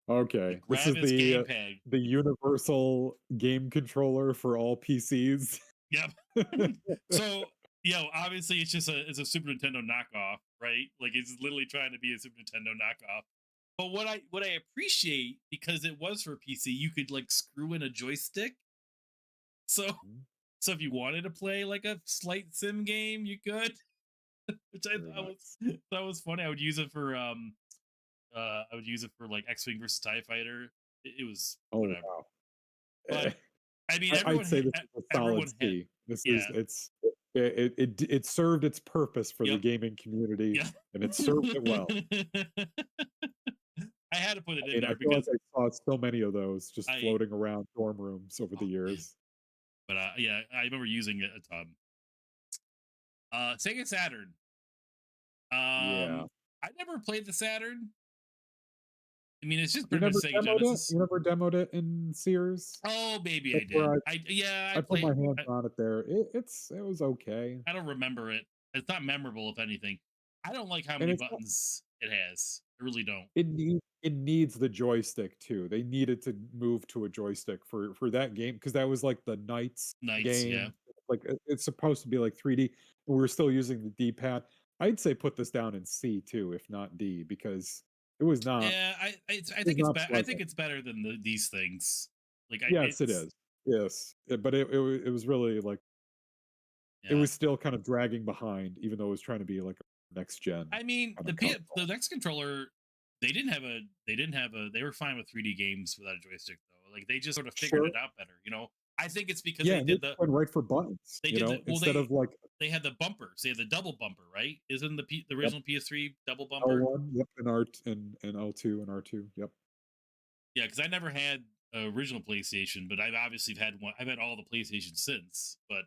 The Okay. This is Gravis gamepad. the universal game controller for all PCs. Yep. So obviously it's a Super Nintendo knockoff, right? Like it's literally trying to be a Super Nintendo knockoff. But what I appreciate because it was for PC, you could like screw in a joystick. So if you wanted to play like a slight sim game, you could, which I Very nice. thought was funny. I would use it for I would use it for like X Wing versus Tie Fighter. It was Oh whatever. wow. But Eh, I mean, I'd say this is a solid everyone had C. This is yeah it served its purpose for the yep gaming community yeah. and it served it well. I had to put it I in mean, I there feel like because I saw so many of those just I floating around dorm rooms over the oh man. years. But yeah, I remember using it a ton. Sega Saturn. Yeah. I never played the Saturn. I mean, it's just You pretty much never Sega demoed it? Genesis. You never demoed it in Sears? Oh, maybe I That's did. where I yeah, I I put my played. hands on it there. It was okay. I don't remember it. It's not memorable, if anything. I don't like how And many it's not buttons it has. I really don't. it needs the joystick too. They needed to move to a joystick for that game because that was like the Knights Knights, yeah. game. Like it's supposed to be like 3D. And we were still using the D-pad. I'd say put this down in C too, if not D, because Yeah, I it was think it's not better. I think pleasant. it's better than these things. Like Yes, it it's is. Yes. But it was really like it yeah. was still kind of dragging behind, even though it was trying to be like a next gen I mean, kind of console. the next controller, they didn't have a they were fine with 3D games without a joystick though. Like they just sort of figured Sure. it out better. I think it's because Yeah, and they just went right for buttons, they did the well instead of like they had the bumpers. They had the double bumper, right? Isn't the yep, original PS3 double bumper? L1, yep, and R and L2 and R2, yep. Yeah, because I never had a original PlayStation, but I've obviously had one. I've had all the PlayStations since, but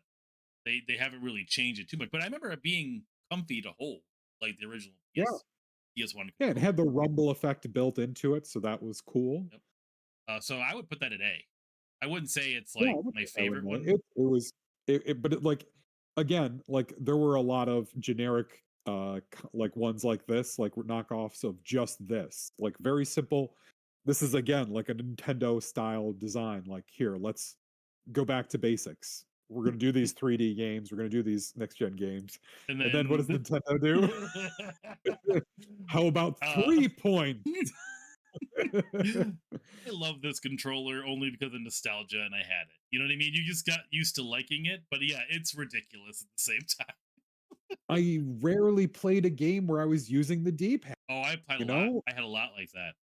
they haven't really changed it too much. But I remember it being comfy to hold, like the original Yeah, PS1 yeah, it controller. had the rumble effect built into it, so that was cool. Yep. So I would put that at A. I wouldn't say it's Yeah, I like would my put that one favorite there. one. It was but it like again, like there were a lot of generic like ones like this, like knockoffs of just this. Like very simple. This is again like a Nintendo style design. Like here, let's go back to basics. We're gonna do these 3D games. We're gonna do these next gen games. And And then what then does Nintendo do? How about uh, 3 points? I love this controller only because of nostalgia, and I had it. You know what I mean? You just got used to liking it, but yeah, it's ridiculous at the same time. I rarely played a game where I was using the D-pad, Oh, I played a you lot. know? I had a lot like that.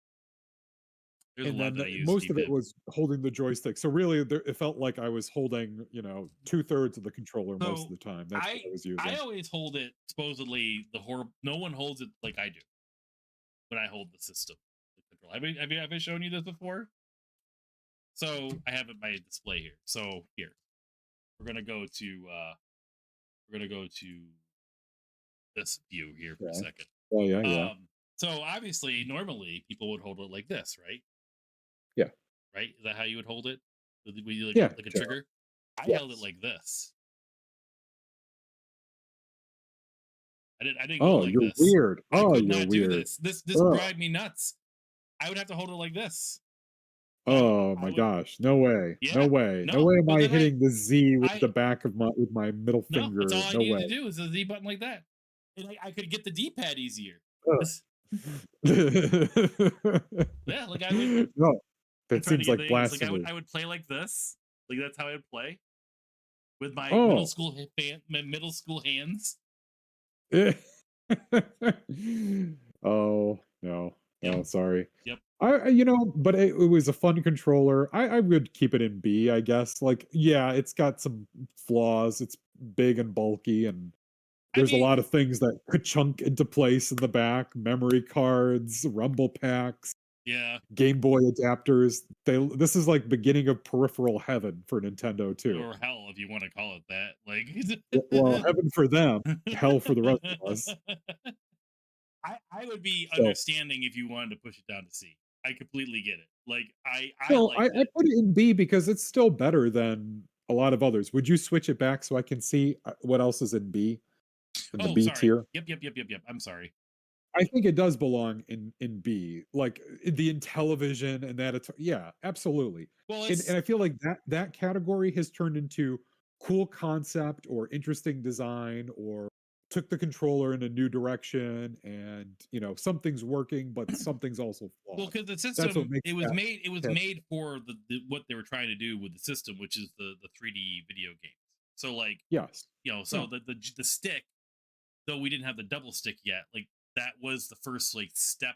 There's a And lot then that I used most of it D-pad. was holding the joystick. So really, it felt like I was holding, 2/3 of the controller most of So the time. That's what I was I using. always hold it supposedly the horror. No one holds it like I do when I hold the system. The control. Have I shown you this before? So I have it my display here. So here we're gonna go to this view here for a Okay. second. Oh yeah, yeah, So obviously, normally people would hold it like this, right? yeah, Right? Is that how you would hold it? Would you yeah. like a Sure. trigger? I held it Yes. like this. I didn't go Oh, like you're this. weird. I Oh, could you're not do weird. this. This Ugh. drive me nuts. I would have to hold it like this. Oh I my would gosh. No way. No yeah. way. No No, way am but I then hitting the Z with I the back of my middle no, that's all finger. I No needed way. to do is the Z button like that. And I could get the D-pad easier. Ugh. This yeah, like I would No, I'm that trying to seems get like the English. Like blasphemy. I would play like this. Like that's how I'd play with my Oh. my middle school hands. Oh, no. Yep. No, sorry. Yep. But it was a fun controller. I would keep it in B, I guess. Like, yeah, it's got some flaws. It's big and bulky, and I there's a lot mean, of things that could chunk into place in the back, memory cards, rumble packs, yeah. Game Boy adapters. This is like beginning of peripheral heaven for Nintendo too. Or hell, if you want to call it that. Well, Like heaven for them, hell for the rest of us. I would be So understanding if you wanted to push it down to C. I completely get it. Like I no, I liked it. put it in B because it's still better than a lot of others. Would you switch it back so I can see what else is in B, in the Oh, B sorry. tier? Yep. I'm sorry. I think it does belong in B, like the Intellivision and that. Yeah, absolutely. Well, And it's I feel like that category has turned into cool concept or interesting design or took the controller in a new direction, and something's working, but something's also well flawed. because the That's what system makes that. it was cat- made for what they were trying to do with the system, which is the 3D video games. So like Yes. so Yeah. the stick, though we didn't have the double stick yet, like that was the first like step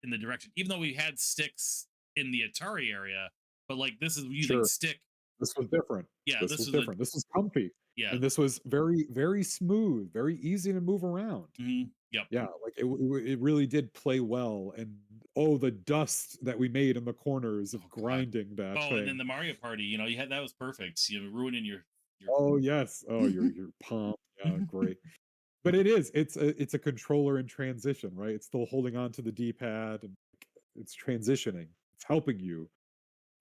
in the direction. Even though we had sticks in the Atari area, but like this is using Sure. stick. This was different. Yeah, This this was was a different. This was comfy. Yeah. and this was very, very smooth, very easy to move around. Yep. Yeah, like it really did play well, and oh, the dust that we made in the corners Oh of god. grinding that Oh, and then thing. the Mario Party, you know, you had that was perfect. You know, ruining your Oh yes, oh your palm, yeah, great. But it's a controller in transition, right? It's still holding on to the D-pad and it's transitioning. It's helping you.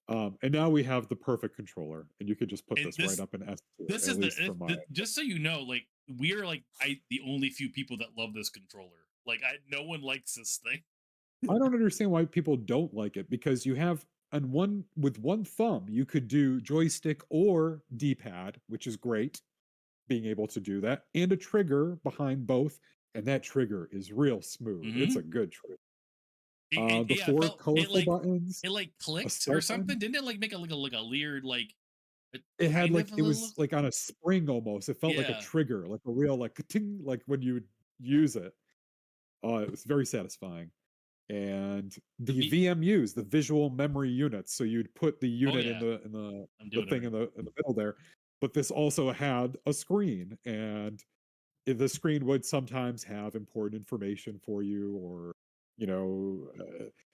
And now we have the perfect controller, and you could just put and this right up in S tier, this at is the, least for my. just so you know, like we're like the only few people that love this controller. Like no one likes this thing. I don't understand why people don't like it because you have on one with one thumb you could do joystick or D-pad, which is great, being able to do that, and a trigger behind both, and that trigger is real smooth. It's a Hmm. good trigger. The Yeah, it four felt colorful buttons, it like a clicked or start button. something. Didn't it like make a like a weird like a It had kind like of a it little? was like on a spring almost. It felt like a Yeah. trigger, like a real like ting, like when you would use it. It was very satisfying. And The the V. VMUs, the visual memory units. So you'd put the Oh unit in yeah, I'm the doing it thing right. in the middle there, but this also had a screen, and the screen would sometimes have important information for you, or you know,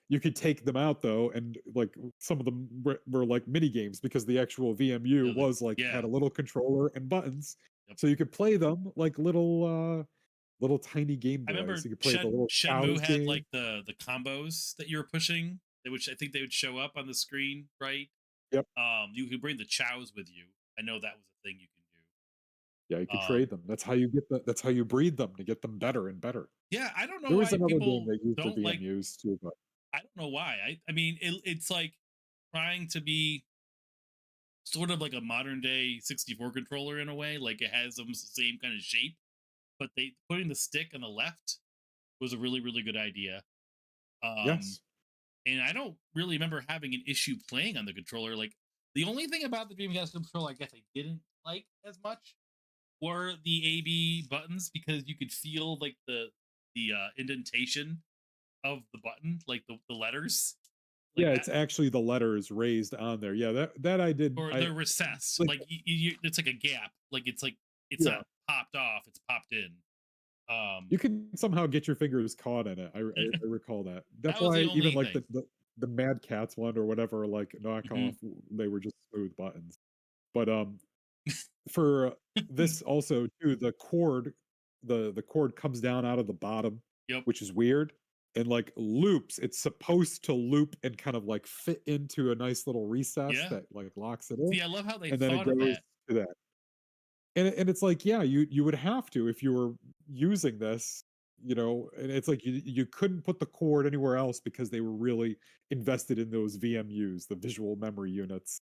you could take them out though, and like some of them were like mini games because the actual VMU Yeah, was like had yeah. a little controller and buttons, Yep. so you could play them like little tiny Game I Boys. remember You could play the little Shenmue cows had game. like the combos that you were pushing, which I think they would show up on the screen, right? Yep. You could bring the chows with you. I know that was a thing you can Yeah, you do. could trade them. That's how you get that's how you breed them to get them better and better. Yeah, I don't know There was why another game people that used the don't like. VMUs too, but I don't know why. I mean, it's like trying to be sort of like a modern day 64 controller in a way. Like it has almost the same kind of shape, but they putting the stick on the left was a really good idea. Um, yes. and I don't really remember having an issue playing on the controller. Like the only thing about the Dreamcast controller, I guess I didn't like as much were the AB buttons because you could feel like the indentation of the button, like the letters like Yeah, that, it's actually the letters raised on there. Yeah, that I did. or I they're recessed. like Like it's like a gap. Like it's yeah. not popped off. It's popped in. Um, You can somehow get your fingers caught in it. I recall that. That's that was why the even only like thing. the Mad Cats one or whatever, like knockoff, Hmm. they were just smooth buttons. But for this also too, the cord, the cord comes down out of the bottom, Yep. which is weird, and like loops. It's supposed to loop and kind of like fit into a nice little recess Yeah. that like locks it in, See, I love how they and then it thought of goes that. to that. And it's like, yeah, you would have to if you were using this, you know, and it's like you couldn't put the cord anywhere else because they were really invested in those VMUs, the visual memory units,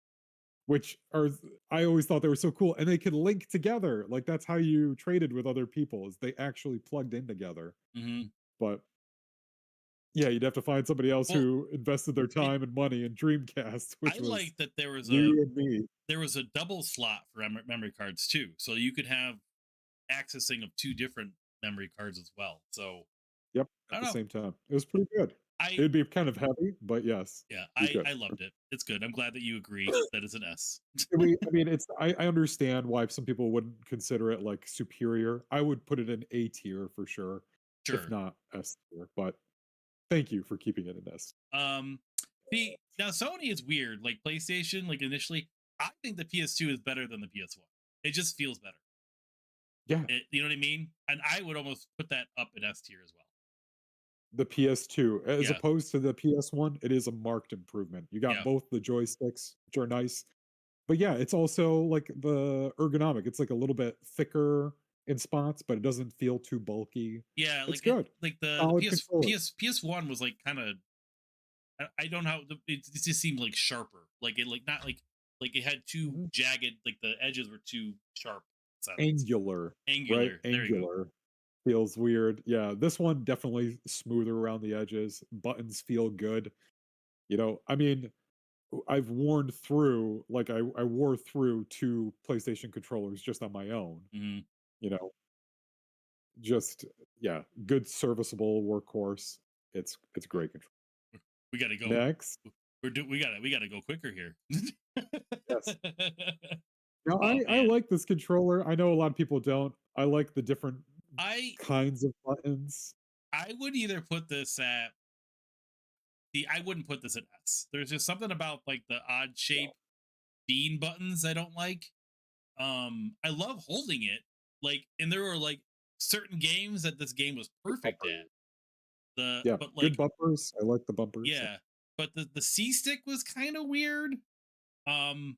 which are I always thought they were so cool, and they could link together. Like that's how you traded with other people, is they actually plugged in together. Hmm. But yeah, you'd have to find somebody else Well, who invested their it, time and money in Dreamcast, I which was like that you and me. there was a double slot for memory cards too, so you could have accessing of two different memory cards as well. So Yep, I at don't the know. same time. It was pretty good. I It'd be kind of heavy, but yes, Yeah, you could. I loved it. It's good. I'm glad that you agree that it's an S. I mean, I understand why some people wouldn't consider it like superior. I would put it in A tier for sure, if Sure. not S tier. But thank you for keeping it in S. Um, the now Sony is weird. Like PlayStation, like initially, I think the PS2 is better than the PS1. It just feels better. Yeah, You know what I mean? And I would almost put that up in S tier as well. the PS2, as Yeah, opposed to the PS1, it is a marked improvement. You got yeah, both the joysticks, which are nice, but yeah, it's also like the ergonomic. It's like a little bit thicker in spots, but it doesn't feel too bulky. yeah. It's good. Like the Solid controller. PS1 was like kind of I don't know how it just seemed like sharper. Like it like not like it had two Mhm. jagged like the edges were too sharp. Sense Angular, right? angular. There you go. Angular feels weird. Yeah, this one definitely smoother around the edges. Buttons feel good. You know, I mean, I've worn through like I wore through two PlayStation controllers just on my own. Mhm. You know, just yeah, good serviceable workhorse. It's great control. We gotta go. Next, We gotta go quicker here. yes, No, Oh I man, like this controller. I know a lot of people don't. I like the different I kinds of buttons. I would either put this at the I wouldn't put this at S. There's just something about like the odd shape bean buttons I don't like. I love holding it, like, and there were like certain games that this game was perfect Bumper. at. The Yeah, but good like bumpers. I like the bumpers. yeah, but the C stick was kind of weird. Um,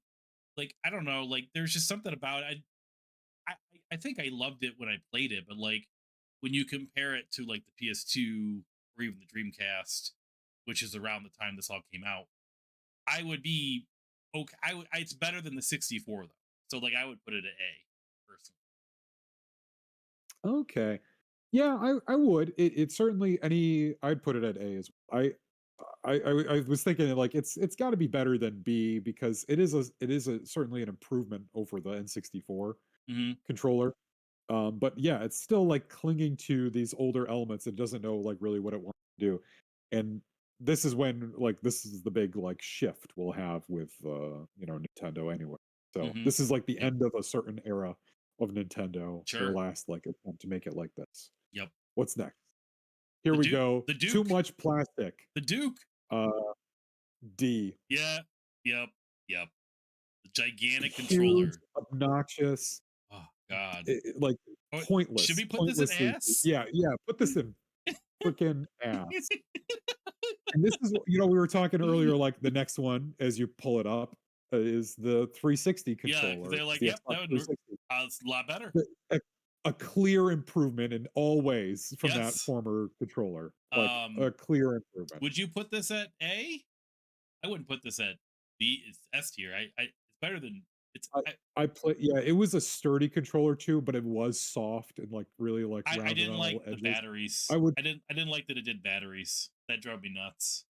like I don't know, like there's just something about it. I I think I loved it when I played it, but like when you compare it to like the PS2 or even the Dreamcast, which is around the time this all came out, I would be okay. It's better than the 64 though, so like I would put it at A personally. Okay. Yeah, I would. It's certainly any. I'd put it at A as well. I was thinking like it's got to be better than B because it is a certainly an improvement over the N64 Hmm. controller. But yeah, it's still like clinging to these older elements. It doesn't know like really what it wants to do, and this is when like this is the big like shift we'll have with Nintendo anyway. So Hmm. this is like the Yep. end of a certain era of Nintendo. Their Sure. last like attempt to make it like this. Yep. What's next? Here The we Duke. go. The Too Duke. much plastic. The Duke. Uh, D. Yeah. Yep. Yep. The gigantic Huge, controller. obnoxious, Oh God. like Oh, should pointless, we put this at pointlessly. S? Yeah, yeah. Put this in freaking ass. And this is, we were talking earlier, like the next one as you pull it up is the 360 Yeah, because controller. they're It's like, the yep, Xbox that would. 360. It's a lot better. The- A, a clear improvement in all ways from that Yes. former controller. Like a Um, clear improvement. would you put this at A? I wouldn't put this at B. It's S tier. It's better than it's. I I play yeah, it was a sturdy controller too, but it was soft and like really like I rounded didn't on like all the edges. I batteries. would I didn't like that it did batteries. That drove me nuts.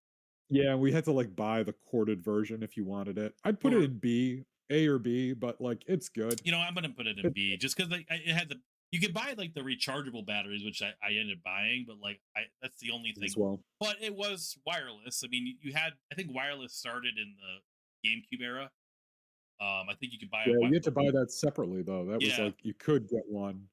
Yeah, we had to like buy the corded version if you wanted it. I'd put it Or in B, A or B, but like it's good. I'm gonna put it in It, B just because like it had the. You could buy like the rechargeable batteries, which I ended up buying, but like that's the only as thing. well. But it was wireless. I mean, you had I think wireless started in the GameCube era. I think you could buy Yeah, you had to buy that separately though. That was yeah, like you could get one.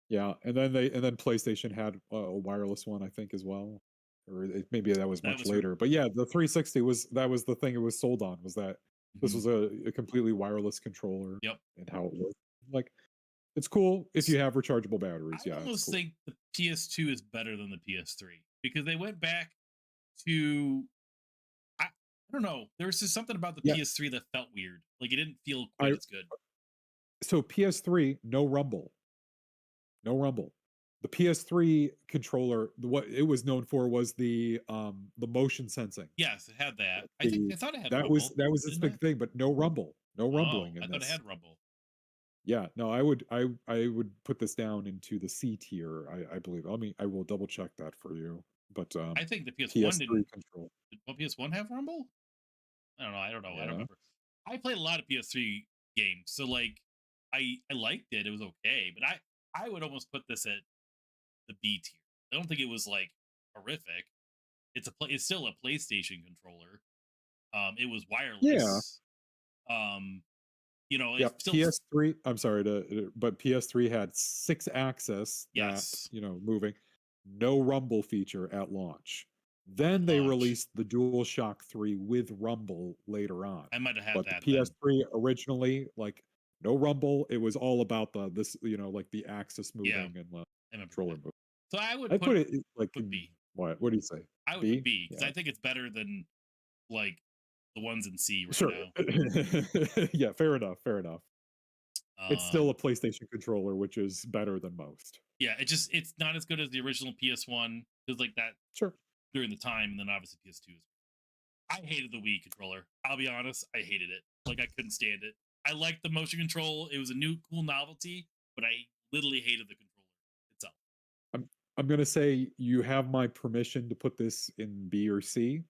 Yeah, and then PlayStation had a wireless one, I think, as well. Or maybe that was that much was for later. But yeah, the 360 was the thing it was sold on was that this mhm, was a completely wireless controller yep. and how it worked. Like it's cool if you have rechargeable batteries. I Yeah, it's almost cool. think the PS2 is better than the PS3 because they went back to I don't know. There was just something about the Yeah, PS3 that felt weird. Like it didn't feel quite I as good. so PS3 no rumble. No rumble. The PS3 controller, what it was known for was the motion sensing. Yes, it had that. The I thought it had that was Rumble, that was its didn't big it? thing, but no rumble, no Oh, rumbling I in thought it this. had Rumble. Yeah, no, I would put this down into the C tier. I believe. I will double check that for you. But I think the PS1 PS3 didn't. control. Did PS1 have Rumble? I don't know. I don't know. I don't Yeah, remember. I played a lot of PS3 games, so like I liked it. It was okay, but I would almost put this at the B tier. I don't think it was like horrific. It's still a PlayStation controller. It was yeah, wireless. Um, yeah. it still PS3. I'm sorry but PS3 had 6 axis that yes moving, no rumble feature at launch. at Then they launch. released the DualShock 3 with rumble later on. I might have had But the that then. PS3 originally, like no rumble. It was all about like the axis Yeah, moving and the I remember controller that. moving. So I would I put put it like put in B. what? What do you say? I would put B? B because Yeah. I think it's better than like the ones in C right Sure. now. Yeah, fair enough. Fair enough. It's still Um, a PlayStation controller, which is better than most. yeah, it's not as good as the original PS1 because like that Sure. during the time, and then obviously PS2 is. I hated the Wii controller. I'll be honest, I hated it. Like I couldn't stand it. I liked the motion control. It was a new cool novelty, but I literally hated the controller itself. I'm gonna say you have my permission to put this in B or C.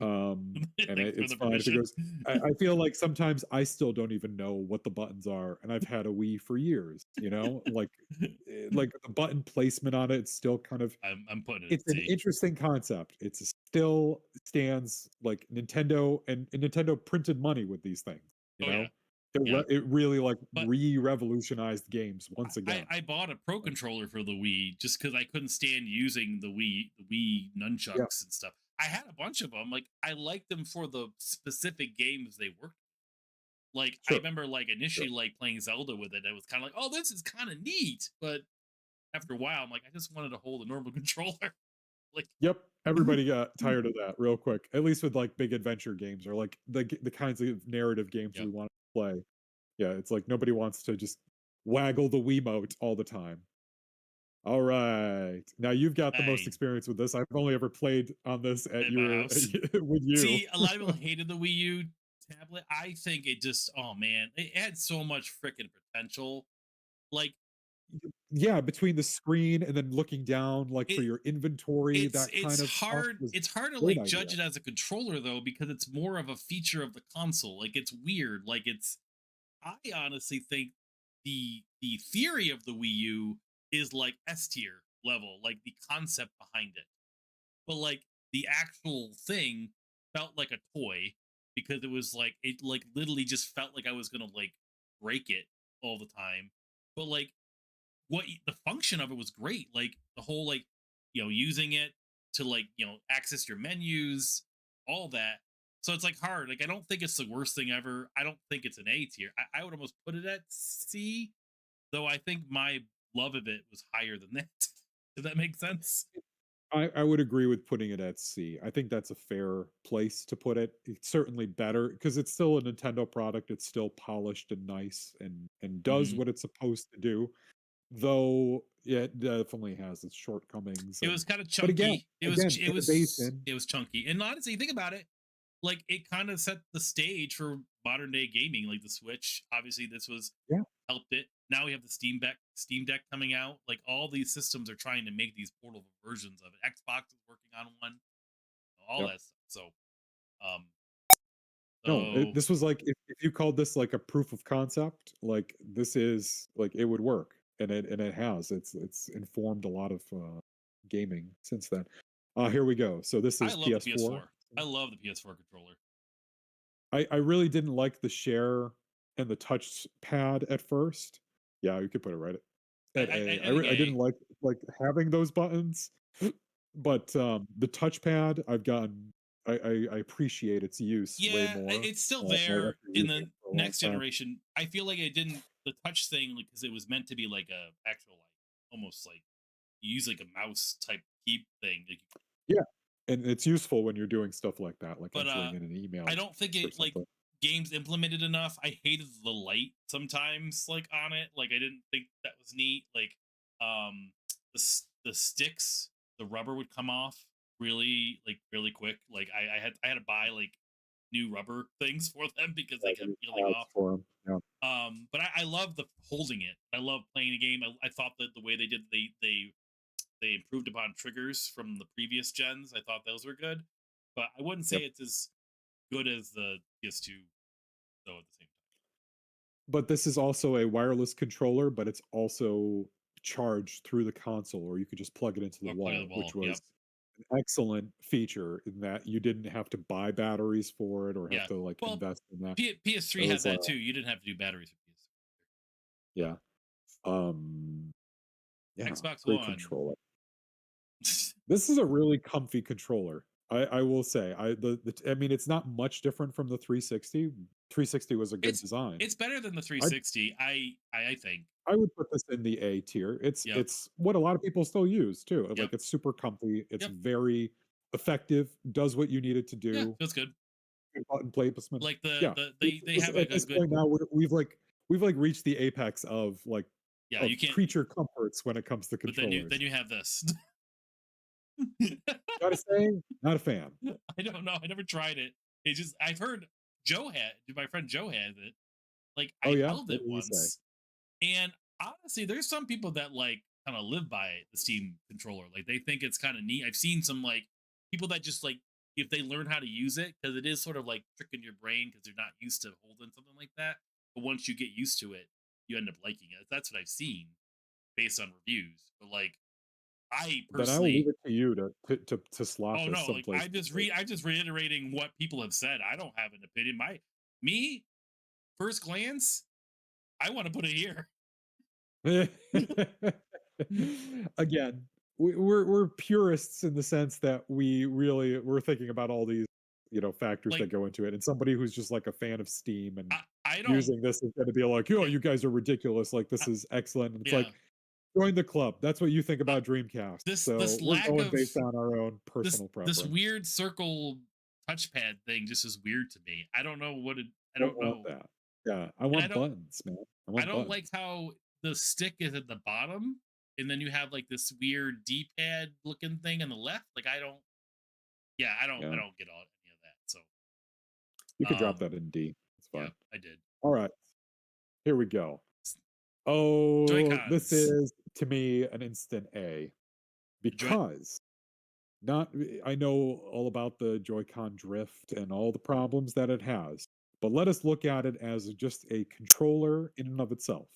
And Thanks for it's the fine if it permission. goes. I feel like sometimes I still don't even know what the buttons are, and I've had a Wii for years. Like the button placement on it, it's still kind of. I'm putting it It's at an C. interesting concept. It's still stands like Nintendo and Nintendo printed money with these things. You Oh yeah. know, Yeah, it really, like, but re-revolutionized games once I again. I bought a pro controller for the Wii just because I couldn't stand using the Wii Yeah, nunchucks and stuff. I had a bunch of them. Like I liked them for the specific games they worked. Like I sure, remember like sure. initially like playing Zelda with it. It was kind of like, oh, this is kind of neat. But after a while, I'm like, I just wanted to hold a normal controller. Like, Yep, everybody got tired of that real quick, at least with, like, big adventure games or, like, the kinds of narrative games we yep. wanna play. Yeah, it's like nobody wants to just waggle the Wiimote all the time. Alright. Now you've got the most I experience with this. I've only ever played on this at at my your house. with you. See, a lot of people hated the Wii U tablet. I think it just, oh man, it had so much freaking potential. Like Yeah, between the screen and then looking down, like, for it, your inventory, that kind it's of stuff hard. was It's hard to a great like idea. judge it as a controller though because it's more of a feature of the console. Like it's weird. Like it's. I honestly think the theory of the Wii U is like S tier level, like the concept behind it. But like the actual thing felt like a toy because it was like it like literally just felt like I was gonna like break it all the time. But like the function of it was great. Like the whole like using it to like access your menus, all that. So it's like hard. Like I don't think it's the worst thing ever. I don't think it's an A tier. I would almost put it at C, though. I think my love of it was higher than that. Does that make sense? I would agree with putting it at C. I think that's a fair place to put it. It's certainly better because it's still a Nintendo product. It's still polished and nice and does Hmm. what it's supposed to do. Though yeah, it definitely has its shortcomings It was kind of but chunky. again, innovation. It was chunky. And honestly, think about it. Like it kind of set the stage for modern day gaming, like the Switch. Obviously, this was Yeah, helped it. Now we have the Steam Deck coming out. Like all these systems are trying to make these portable versions of it. Xbox is working on one, all yep. that stuff. Um, No, so this was like if you called this like a proof of concept, like this is like it would work, and it has. It's informed a lot of gaming since then. Here we go. So this I is love the PS4. PS4. I love the PS4 controller. I really didn't like the share and the touch pad at first. Yeah, you could put it right at A. I think I didn't A. like having those buttons, but the touchpad I've gotten I appreciate its use way Yeah, more it's still after there in using it the for a long next time. generation. I feel like it didn't the touch thing because it was meant to be like a actual like almost like you use like a mouse type key thing. Like, Yeah, and it's useful when you're doing stuff like that, like but entering in an I email don't think or it like something. games implemented enough. I hated the light sometimes like on it. Like I didn't think that was neat. Like the sticks, the rubber would come off really quick. Like I had to buy like new rubber things for them because they Yeah, kept these peeling pads off. for 'em, yeah. But I love the holding it. I love playing a game. I thought that the way they did they improved upon triggers from the previous gens. I thought those were good, but I wouldn't say Yep. it's as good as the PS2 though. At the same But this is also a wireless controller, but it's also charged through the console, or you could just plug it into the time, or plug in the wall, which wall. Yep. was an excellent feature in that you didn't have to buy batteries for it or have Yeah. to, like, Well, invest in that. It PS3 had was, that too. You didn't have to do batteries for PS3. yeah, um, yeah, Xbox great One. controller. This is a really comfy controller. I will say. I mean, it's not much different from the 360. 360 was a good it's design. it's better than the I 360. I think. I would put this in the A tier. Yep. It's what a lot of people still use too. Yep. Like it's super comfy. It's Yep. very effective. Does what you need it to Yeah. do. Feels good. Good button placement. Like Yeah. they have At a this good. point now, we've like reached the apex of like Yeah. of You can't. creature comforts when it comes to But then controllers. you have this. Gotta say, not a fan. I don't know. I never tried it. It just I've heard Joe had my friend Joe has it. Like Oh I yeah, held what it did you say? once, and honestly, there's some people that like kind of live by the Steam controller. Like they think it's kind of neat. I've seen some like people that just like if they learn how to use it because it is sort of like tricking your brain because they're not used to holding something like that. But once you get used to it, you end up liking it. That's what I've seen based on reviews. But like I Then I will leave personally it to you to slot oh this no, like someplace. I'm just reiterating what people have said. I don't have an opinion. Me first glance, I want to put it here. Again, we're purists in the sense that we're thinking about all these, factors that Like go into it. And somebody who's just like a fan of Steam and I don't. using this is going to be like, "Yo, Yeah, you guys are ridiculous. Like I, this is excellent." And it's yeah. like, join the club. That's what you think I, about Dreamcast. this So we're lack going of based on our own personal this preference. weird circle touchpad thing just is weird to me. I don't know what it. I Don't don't want know, that. Yeah, I and I want don't. buttons, man. I I want don't like buttons. how the stick is at the bottom, and then you have like this weird D-pad looking thing on the left. Like I don't. Yeah, I don't. I Yeah, don't get all any of that. So, you could drop um, that in D. It's yeah, fine. I did. All right, here we go. S- Joy Oh, this Cons. is to me an instant A Joy. because not I know all about the Joy-Con drift and all the problems that it has, but let us look at it as just a controller in and of itself.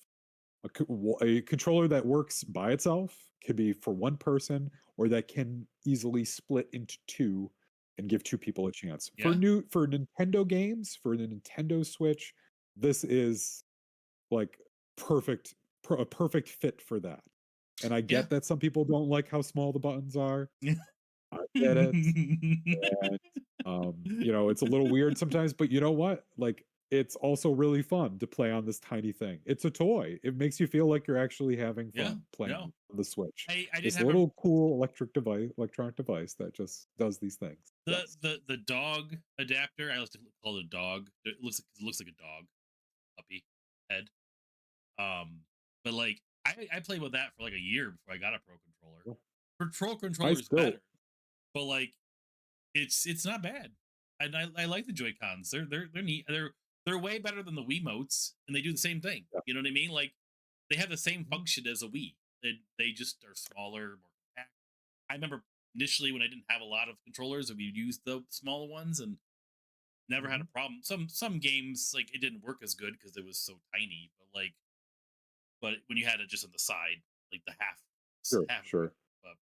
A controller that works by itself could be for one person or that can easily split into two and give two people a chance. Yeah, For Nintendo games, for the Nintendo Switch, this is like perfect a perfect fit for that. And I yeah. get that some people don't like how small the buttons are. I get it. And it's a little weird sometimes, but you know what? Like it's also really fun to play on this tiny thing. It's a toy. It makes you feel like you're actually having Yeah, fun playing no. on the Switch. I did This have a little cool electronic device that just does these things. Yes. the dog adapter. I like to call it a dog. It looks like a dog puppy head. Um, but like I played with that for like a year before I got a pro controller. Cool. Pro I controller is still better, but like it's not bad. And I like the Joy Cons. They're neat. They're way better than the Wiimotes, and they do the same thing. yeah. You know what I mean? Like they have the same Mhm. function as a Wii. They just are smaller, more compact. I remember initially when I didn't have a lot of controllers, we used the smaller ones and never had a Mhm. problem. Some games like it didn't work as good because it was so tiny, but when you had it just on the side, like the Sure, half of it. sure. But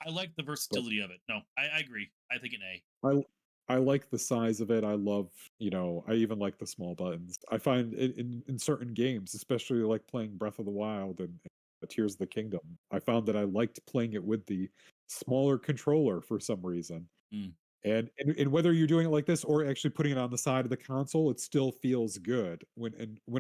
I like the But versatility of it. No, I agree. I think an A. I I like the size of it. I love, I even like the small buttons. I find in certain games, especially like playing Breath of the Wild and the Tears of the Kingdom, I found that I liked playing it with the smaller controller for some reason. Mm. And whether you're doing it like this or actually putting it on the side of the console, it still feels good. When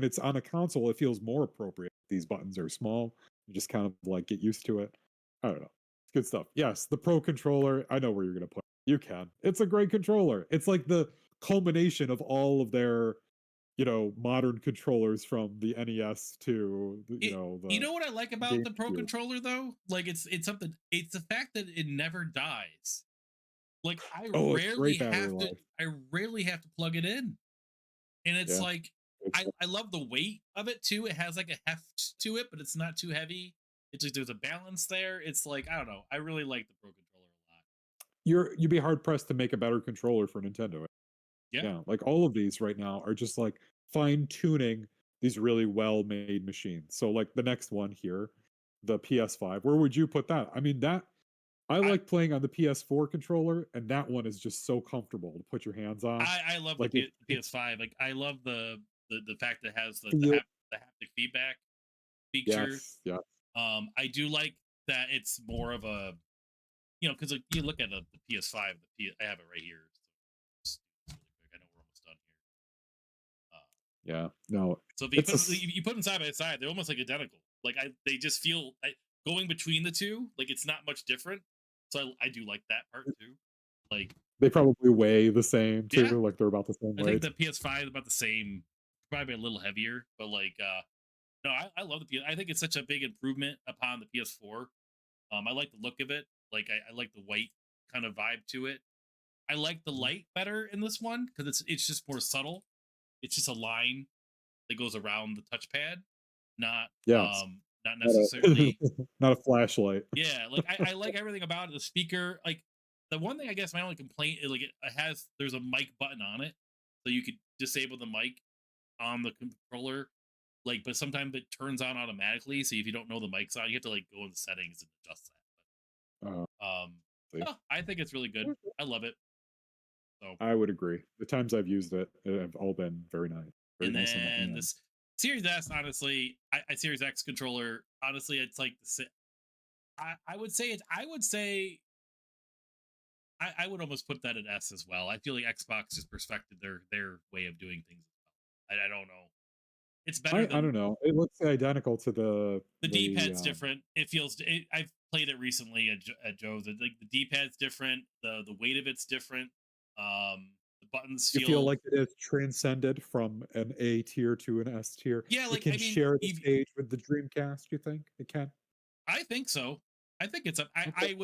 it's on a console, it feels more appropriate. These buttons are small. You just kind of like get used to it. I don't know. It's good stuff. Yes, the Pro controller. I know where you're gonna put it. You can. It's a great controller. It's like the culmination of all of their, modern controllers from the NES to It, you the know what I like about the Pro GameCube. controller though? Like it's something. It's the fact that it never dies. Like Oh, it's great battery life. I rarely have to plug it in, and it's Yeah. like Good stuff. I love the weight of it too. It has like a heft to it, but it's not too heavy. It's like there's a balance there. It's like I don't know. I really like the Pro controller a lot. You'd be hard pressed to make a better controller for Nintendo. Yeah, Yeah, like all of these right now are just like fine tuning these really well made machines. So like the next one here, the PS5, where would you put that? I mean that I I like playing on the PS4 controller, and that one is just so comfortable to put your hands on. I love Like the it's PS5. Like I love the fact that it has feel the haptic feedback feature. yes, yeah. I do like that it's more of a because like, you look at the PS5, I have it right here. So just really quick, I know we're almost done here. Uh, Yeah. No. so if It's a you put them side by side, they're almost like identical. Like they just feel going between the two, like it's not much different. So I do like that part too. Like they probably weigh the same yeah, too, like they're about the same I think weight. the PS5 is about the same, probably a little heavier, but like no, I love the PS. I think it's such a big improvement upon the PS4. I like the look of it. Like I like the white kind of vibe to it. I like the Mhm. light better in this one because it's just more subtle. It's just a line that goes around the touchpad, not Yes. not Not a necessarily. not a flashlight. Yeah, like I like everything about it. The speaker, like the one thing I guess my only complaint is like it has there's a mic button on it, so you could disable the mic on the controller. Like, but sometimes it turns on automatically. So if you don't know the mic's on, you have to like go in the settings and adjust Uh, that. see. No, I think it's really good. I love it. So I would agree. The times I've used it have all been very nice, very And nice on the then hand. this Series S, honestly, I Series X controller, honestly, it's like I would say it's I would say I would almost put that at S as well. I feel like Xbox just perfected their way of doing things. I don't know. It's better I than don't know. It looks identical to the D-pad's different. It feels. I've played it recently at Joe's. Like the D-pad's different. The weight of it's different. The buttons you feel feel. like it is transcended from an A tier to an S tier. Yeah, It like can I mean, share the stage with the Dreamcast, you think? It can? I think so. I think it's a. Okay,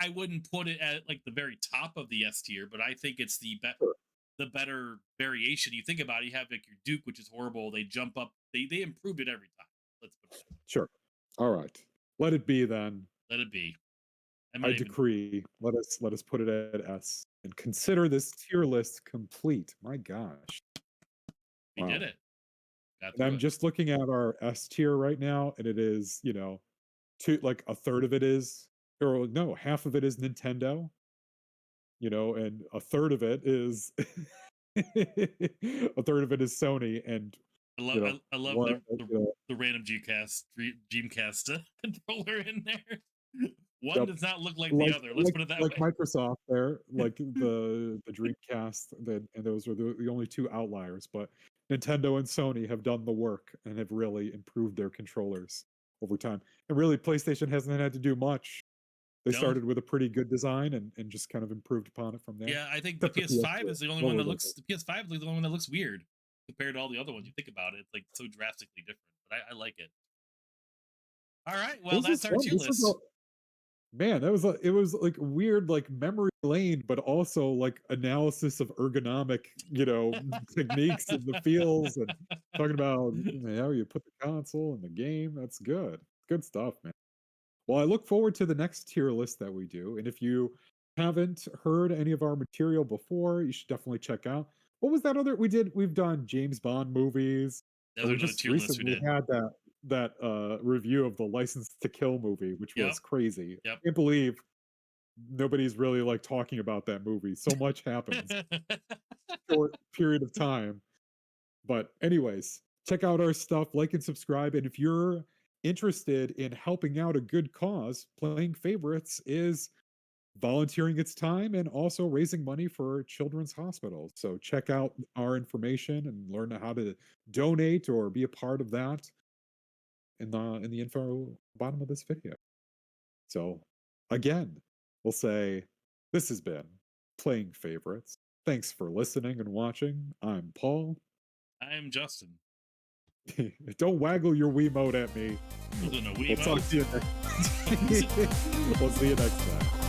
I wouldn't put it at like the very top of the S tier, but I think it's sure, the better variation. You think about it, you have like your Duke, which is horrible. They jump up. They improved it every time. Let's put it that way. sure. Alright. Let it be then. Let it be. I'm I not even. decree. Let us put it at S and consider this tier list complete. My gosh. We did Wow. it. Got And through I'm it. just looking at our S tier right now, and it is, two like a third of it is, or no, half of it is Nintendo, and a third of it is a third of it is Sony, and I love one, the random Dreamcast controller in there. One yep, does not look like the like other. Let's like put it that like way. Microsoft there, like the Dreamcast, and those are the only two outliers. But Nintendo and Sony have done the work and have really improved their controllers over time. And really, PlayStation hasn't had to do much. They No. started with a pretty good design and just kind of improved upon it from there. Yeah, I think the Except for PS5 PS4, is the only one lower that level. looks. The PS5 is the only one that looks weird compared to all the other ones. You think about it, it's like so drastically different. But I like it. All right, well This that's is our fun. tier This was list. Man, that was it was like weird, like memory lane, but also like analysis of ergonomic, techniques and the feels and talking about how you put the console in the game. That's good. Good stuff, man. Well, I look forward to the next tier list that we do. And if you haven't heard any of our material before, you should definitely check out. What was that other we did? We've done James Bond movies. Those And are we another just tier list we recently did. had that review of the License to Kill movie, which Yep. was crazy. Yep. I can't believe nobody's really like talking about that movie. So much happens short period of time. But anyways, check out our stuff, like and subscribe. And if you're interested in helping out a good cause, playing favorites is volunteering its time and also raising money for children's hospitals. So check out our information and learn how to donate or be a part of that in the info bottom of this video. So again, we'll say this has been Playing Favorites. Thanks for listening and watching. I'm Paul. I am Justin. Don't waggle your Wiimote at me. Wasn't a We'll talk Wiimote. to you next. We'll see you next time.